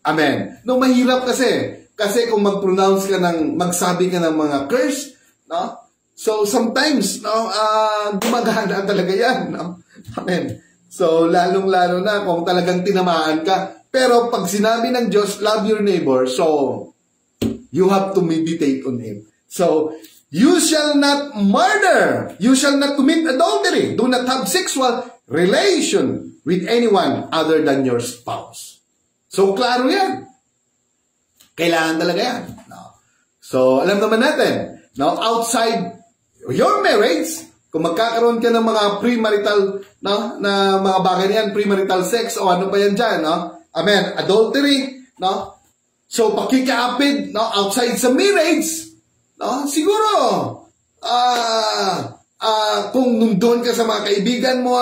Amen. No, mahirap kasi kung mag-pronounce ka magsabi ka ng mga curse, no? So sometimes, no, gumagana talaga 'yan, no? Amen. So lalong-lalo na kung talagang tinamaan ka. Pero pag sinabi ng Diyos, love your neighbor, so you have to meditate on him. So you shall not murder, you shall not commit adultery, do not have sexual relation with anyone other than your spouse. So, klaro yan. Kailangan talaga yan. No? So, alam naman natin, no? Outside your marriage, kung magkakaroon ka ng mga premarital, no, na mga bagay na yan, premarital sex, o ano pa yan dyan, no? Amen. Adultery, no? So, pakikaapid, no? Outside sa marriage, no? Siguro, kung nandun ka sa mga kaibigan mo,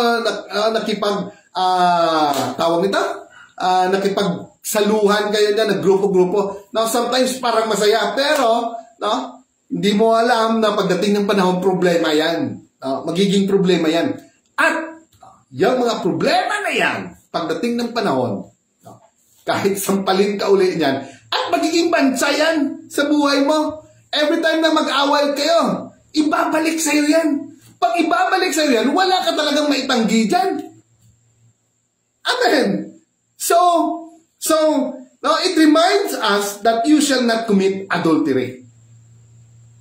tawag nito? Nakipagsaluhan kayo na, naggrupo-grupo. Now, sometimes parang masaya, pero, no, hindi mo alam na pagdating ng panahon, problema yan. Magiging problema yan. At, yung mga problema na yan, pagdating ng panahon, no, kahit sampalin ka uli niyan, at magiging bansa yan sa buhay mo. Every time na mag-away kayo, ibabalik sa'yo yan. Pag ibabalik sa'yo yan, wala ka talagang maitanggi dyan. Amen. So, now it reminds us that you shall not commit adultery.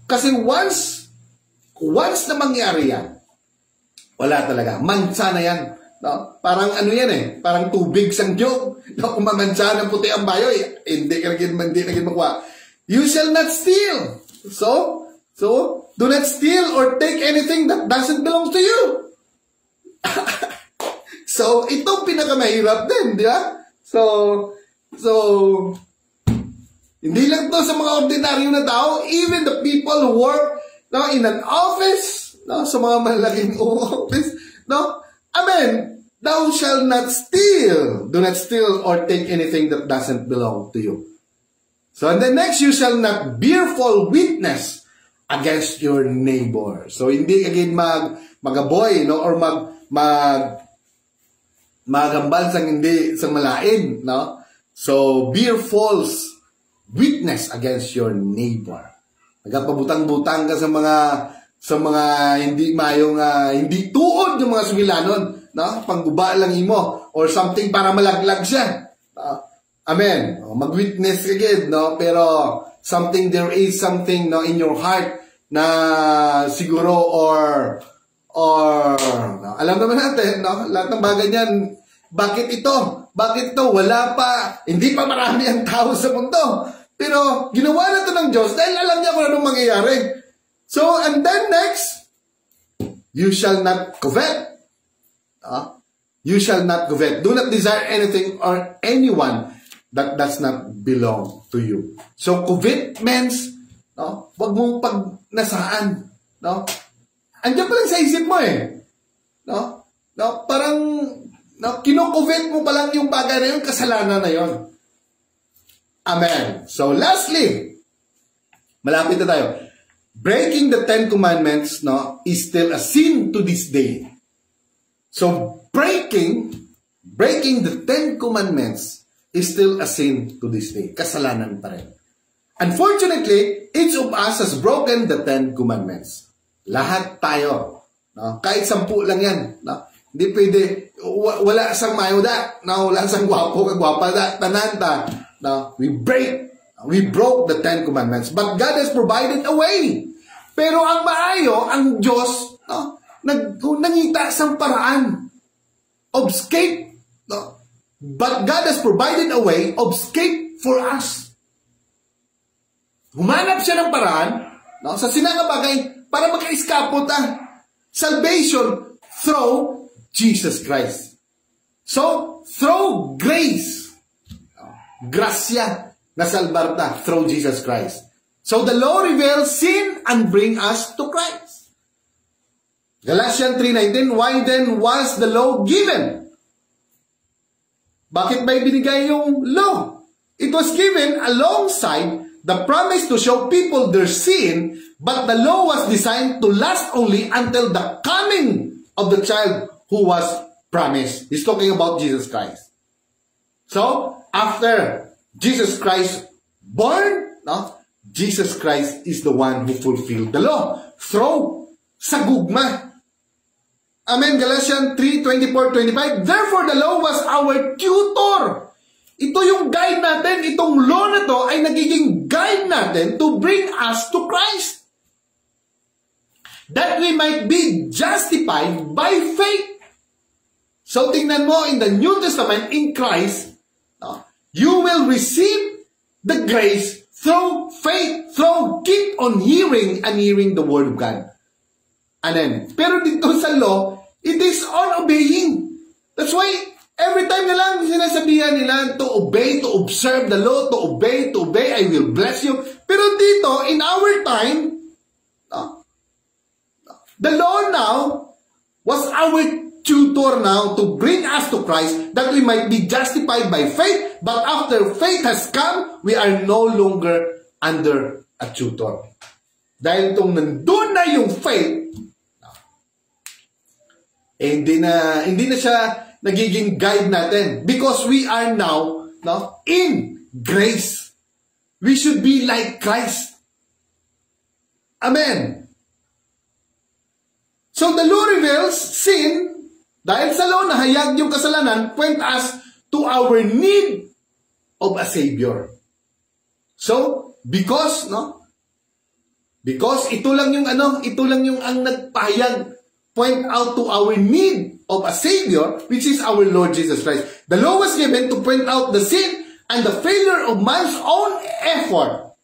Kasi once na mangyari yan, wala talaga. Mansa na yan. No? Parang ano yan eh. Parang tubig sang jog. No? Kung mamansa ng puti ang bayo, hindi na makuha. You shall not steal. So, do not steal or take anything that doesn't belong to you. So, ito pinakamahirap din, di ba? So, hindi lang to sa mga ordinaryo na tao, even the people who work, no, in an office, no, sa mga malaking office, no? Amen. Thou shall not steal. Do not steal or take anything that doesn't belong to you. So, and then next, you shall not bear false witness against your neighbor. So, hindi again magaboy, no, or magambal sang hindi sang malain, no? So, bear false witness against your neighbor. Nagpabutang-butang ka sa mga hindi mayong hindi tuod yung mga sugilanon, no? Pangguba lang imo or something para malaglag siya. Amen. Mag-witness ka gid, no? Pero there is something, no, in your heart na siguro or no, alam naman natin, no? Lahat ng bagay niyan, bakit ito? Wala pa, hindi pa marami ang tao sa mundo. Pero ginawa na ito ng Diyos dahil alam niya kung anong mangyayari. So, and then next, you shall not covet. You shall not covet. Do not desire anything or anyone that does not belong to you. So, covet means, no, wag mong pag nasaan, no? Andiyan pa lang sa isip mo eh. No? Parang, no, kino-covet mo pa lang yung bagay na yun, kasalanan na yun. Amen. So, lastly, malapit na tayo. Breaking the 10 Commandments, no, is still a sin to this day. So, breaking the 10 Commandments is still a sin to this day. Kasalanan pa rin. Unfortunately, each of us has broken the 10 Commandments. Lahat tayo. No? Kahit 10 lang yan. No? Hindi pwede, wala sang mayo da. No? Wala sang gwapo, kagwapa da. Tananta. No? We broke the 10 Commandments. But God has provided a way. Pero ang maayo, ang Diyos, no? Nangita sang paraan of escape. No? But God has provided a way of escape for us. Humanap siya ng paraan, no? Sa sinanga bagay, para maka-escapo ta. Salvation through Jesus Christ. So, through grace. Gracia na salbar ta through Jesus Christ. So, the law reveals sin and bring us to Christ. Galatians 3:19, why then was the law given? Bakit ba ibinigay yung law? It was given alongside the promise to show people their sin, but the law was designed to last only until the coming of the child who was promised. He's talking about Jesus Christ. So, after Jesus Christ born, no, Jesus Christ is the one who fulfilled the law through sa gugma. Amen. Galatians 3:24-25. Therefore, the law was our tutor. Ito yung guide natin. Itong law na to ay nagiging guide natin to bring us to Christ. That we might be justified by faith. So, tingnan mo in the New Testament, in Christ, you will receive the grace through faith, through keep on hearing and hearing the Word of God. Amen. Pero dito sa law, it is on obeying. That's why, every time na lang sinasabihan nila to obey, to observe the law, to obey, I will bless you. Pero dito, in our time, the law now was our tutor now to bring us to Christ that we might be justified by faith. But after faith has come, we are no longer under a tutor. Dahil itong nandun na yung faith, hindi na siya nagiging guide natin because we are now in grace. We should be like Christ. Amen. So the law reveals sin. Dahil sa law, nahayag yung kasalanan, point us to our need of a Savior. So, because ito lang yung ang nagpahayag, point out to our need of a Savior, which is our Lord Jesus Christ. The law was given to point out the sin and the failure of man's own effort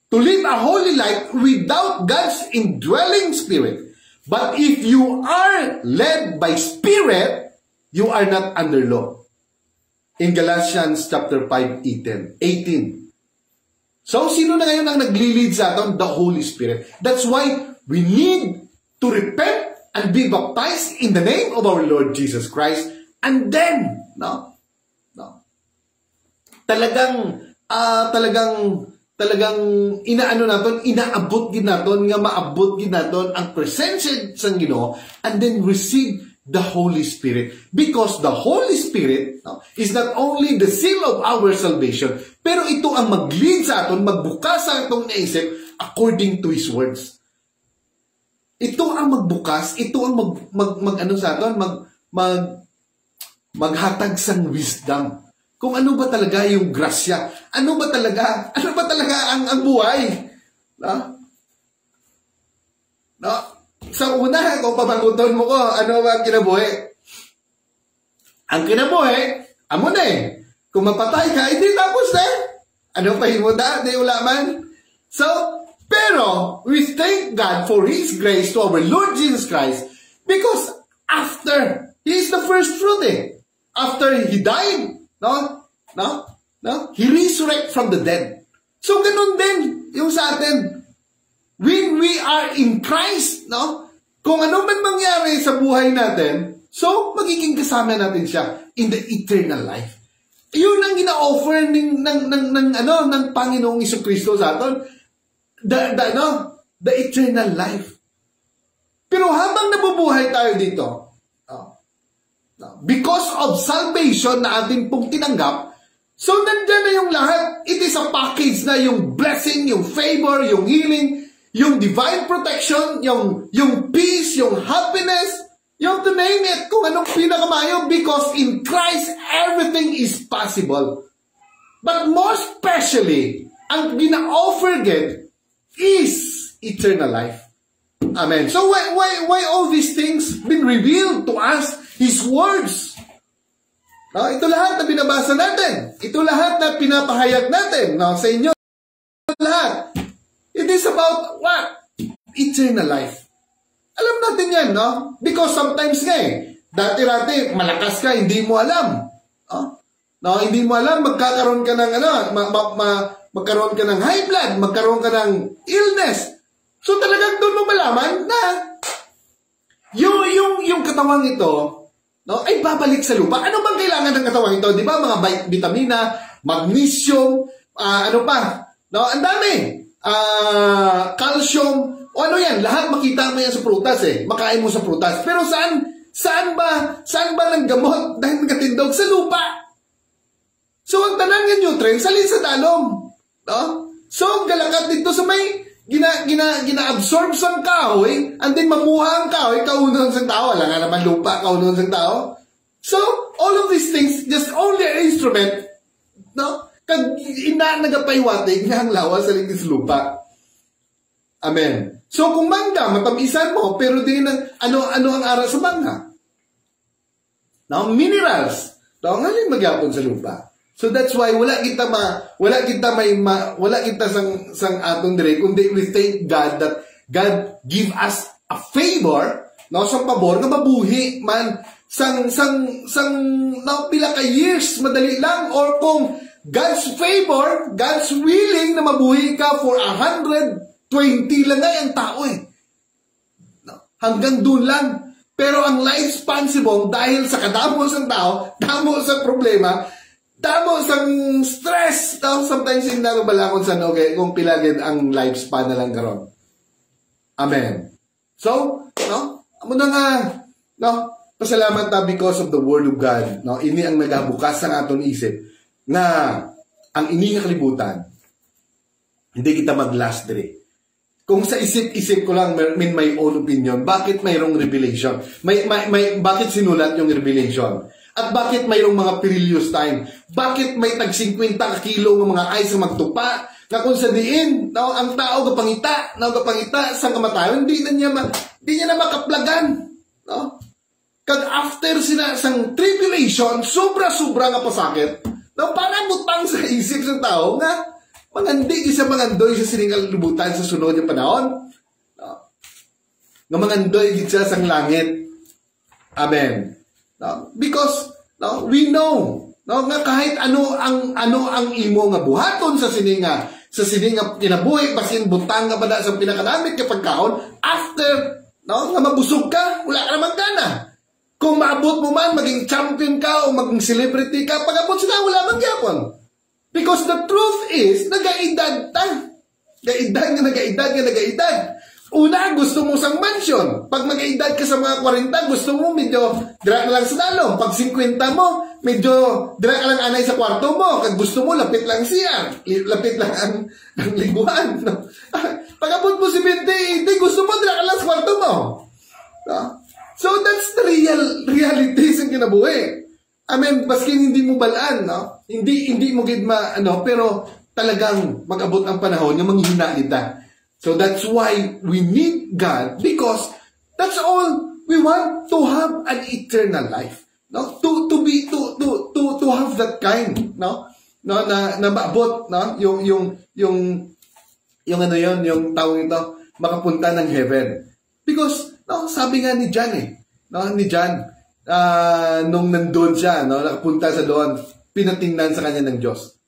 to live a holy life without God's indwelling Spirit. But if you are led by Spirit, you are not under law. In Galatians chapter 5:18. So, sino na ngayon ang nagli-lead sa atin? The Holy Spirit. That's why we need to repent and be baptized in the name of our Lord Jesus Christ. And then, talagang inaabot gid naton nga maabot gid naton ang presensya sa Ginoo and then receive the Holy Spirit. Because the Holy Spirit is not only the seal of our salvation, pero ito ang mag-lead sa aton, magbukas sa atong naisip according to His words. Ito ang magbukas, ito ang maghatag sang wisdom. Kung ano ba talaga yung grasya, ano ba talaga ang buhay. Sa una, kung pabanguton mo ko, ano ba ang kinabuhi? Ang kinabuhi, amo na eh. Kung mapatay ka, hindi tapos na eh. Ano pa himuda? Di ulaman. So, pero, we thank God for His grace to our Lord Jesus Christ because after, He is the first fruit eh. After He died, He resurrected from the dead. So, ganun din yung sa atin. When we are in Christ, kung ano man mangyari sa buhay natin, so, magiging kasama natin siya in the eternal life. Yun ang gina-offer ng Panginoong Jesucristo sa atin. The eternal life. Pero habang nabubuhay tayo dito, because of salvation na ating pong tinanggap, so nandyan na yung lahat. It is a package na yung blessing, yung favor, yung healing, yung divine protection, yung peace, yung happiness, yung to name it, kung anong pinakamayo, because in Christ, everything is possible. But more especially, ang gina-offer God is eternal life. Amen. So why all these things been revealed to us? His words. Ito lahat na binabasa natin. Ito lahat na pinapahayag natin sa inyo. Lahat. It is about what? Eternal life. Alam natin yan, Because sometimes dati-rati, malakas ka, hindi mo alam. Hindi mo alam, magkakaroon ka ng magkaroon ka ng high blood, magkaroon ka ng illness. So talagang doon mo malaman na yung katawang ito, ay babalik sa lupa. Ano bang kailangan ng katawang ito? Di ba? Mga vitamina, magnesium, ang dami. Calcium, o ano yan, lahat makita mo yan sa prutas makain mo sa prutas. Pero saan ba ng gamot dahil nagkatindog? Sa lupa. So ang tanang yung nutrients salin sa dalom. So galakat dito sa may gina-absorb sa kahoy, and then mamuha ang kahoy, kaunon sa tao. Wala nga naman lupa, kaunon sa tao. So all of these things, just only an instrument, kag nagapaywatig nga ang lawas sa ligis lupa. Amen. So kung mangga, matamisan mo, pero din ano ang aral sa mangga? Minerals. Ngayon magyapon sa lupa. So that's why wala kita sang atong dire, kundi we thank God that God give us a favor, sa pabor nga mabuhi man sang pila ka years madali lang, or kung God's favor, God's willing na mabuhi ka for 120 lang ang tao Hanggang doon lang. Pero ang lifespan sibong, dahil sa kadamo sang tao, damo sa problema, damo sang stress, sometimes hindi na balakon sa kung pilagin ang lifespan na lang karon. Amen. So, amo na nga, pasalamat ta because of the Word of God. Ini ang nagabukas sa aton isip na ang ini nga kalibutan, hindi kita mag-last dire. Kung sa isip-isip ko lang, in my own opinion, bakit mayroong revelation? Bakit sinulat yung revelation? At bakit mayroong mga perilous time? Bakit may tag-50 kilo ng mga ice na magtupa? Na kung sa diin, ang tao kapangita sa kamatayon, hindi niya na makaplagan. Kag after sang tribulation, sobra-sobra nga pasakit, parang butang sa isip ng tao nga, mangandi isa mangandoy sa siningal lubutan sa sunod yung panahon. Nga mangandoy siya sang langit. Amen. Because we know nga kahit ano ang imo nga buhaton sa sininga kinabuhi basin butang nga bada sa pinakanamit kapag kaon, after nga mabusog ka, wala ka naman gana. Kung maabot mo man, maging champion ka o maging celebrity ka, pag-abot sila, wala man gyapon. Because the truth is, nagaedad ta. Nagaedad. Una, gusto mo sang mansion. Pag mag-edad ka sa mga 40, gusto mo medyo dira ka lang sa dalong. Pag 50 mo, medyo dira ka lang anay sa kwarto mo. Kag gusto mo, lapit lang siya. Lapit lang ang liguan. No? Pag abot mo si 20, gusto mo, dira ka lang sa kwarto mo. No? So that's the reality sa kinabuhi. I mean, baskin hindi mo balaan, no? Hindi mo gid pero talagang mag-abot ang panahon yung manghihina kita. So that's why we need God, because that's all we want, to have an eternal life. No? To have that kind, no? No, na maabot, no? Yung tawag ito, makapunta ng heaven. Because no, sabi nga ni John nung nandun siya, no, nakapunta sa doon, pinatingnan sa kanya ng Diyos.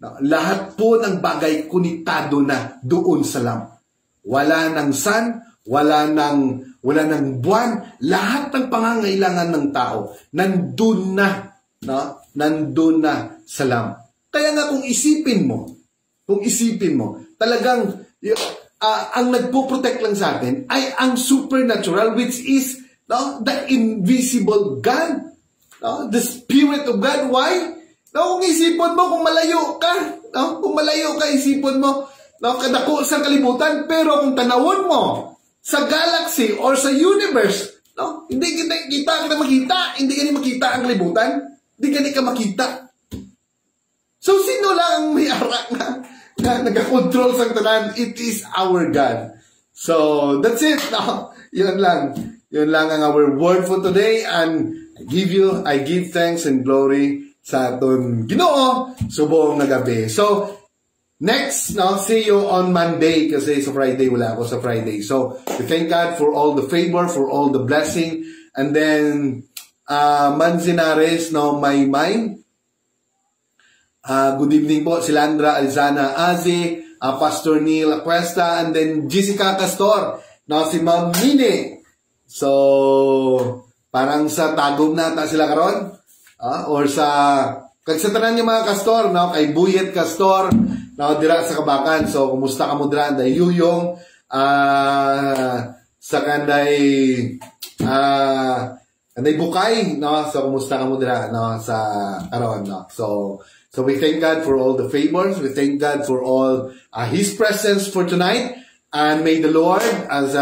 No, lahat po ng bagay konektado na doon sa lamp. Wala ng sun, wala ng buwan, lahat ng pangangailangan ng tao nandun na, no? Nandun na sa lamp. Kaya nga kung isipin mo, talagang ang nagpo-protect lang sa atin ay ang supernatural, which is the invisible God, the Spirit of God. Why? Kung isipon mo, kung malayo ka, isipon mo, kadako sa kalibutan, pero kung tanawon mo sa galaxy or sa universe, hindi kita makita, hindi ka makita ang kalibutan, hindi ka makita. So, sino lang ang may arak na nag-control sa tanan? It is our God. So, that's it. Yun lang ang our word for today, and I give thanks and glory sa aton Ginoo subong nga gabi. So next, see you on Monday, kasi sa Friday wala ako sa Friday. So we thank God for all the favor, for all the blessing, and then Manzanares, my mind. Good evening po, Silandra Alzana Aze, Pastor Neil Acuesta, and then Jessica Castor, si Ma'am Mine. So parang sa Tagum na sila karon. Or sa tanan yung mga kastor, kay Buyet Castor, dira sa Kabakan. So kumusta ka mo dira, day Yuyong, sa kanday Bukay, so kumusta ka mo dira, sa karon, So we thank God for all the favors. We thank God for all His presence for tonight. And may the Lord, as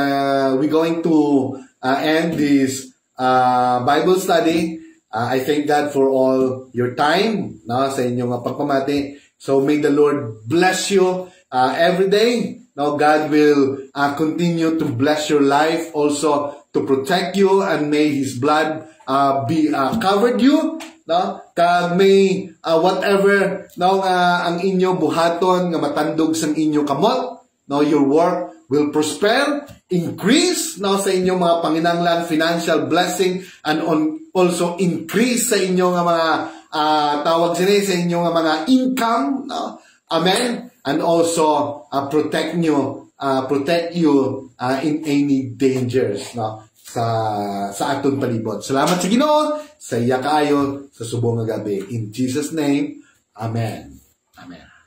we're going to end this Bible study, I thank God for all your time, sa inyong pagpamati. So may the Lord bless you every day. God will continue to bless your life, also to protect you, and may His blood be covered you. Kag may whatever ang inyo buhaton nga matandog sang inyo kamot, your work will prosper, increase sa inyong mga panginanglan, financial blessing, and also increase sa inyong mga tawag sa inyong mga income. Amen. And also protect you in any dangers sa aton palibot. Salamat sa Ginoo, sa iya kaayo sa subong nga gabi. In Jesus' name, Amen. Amen.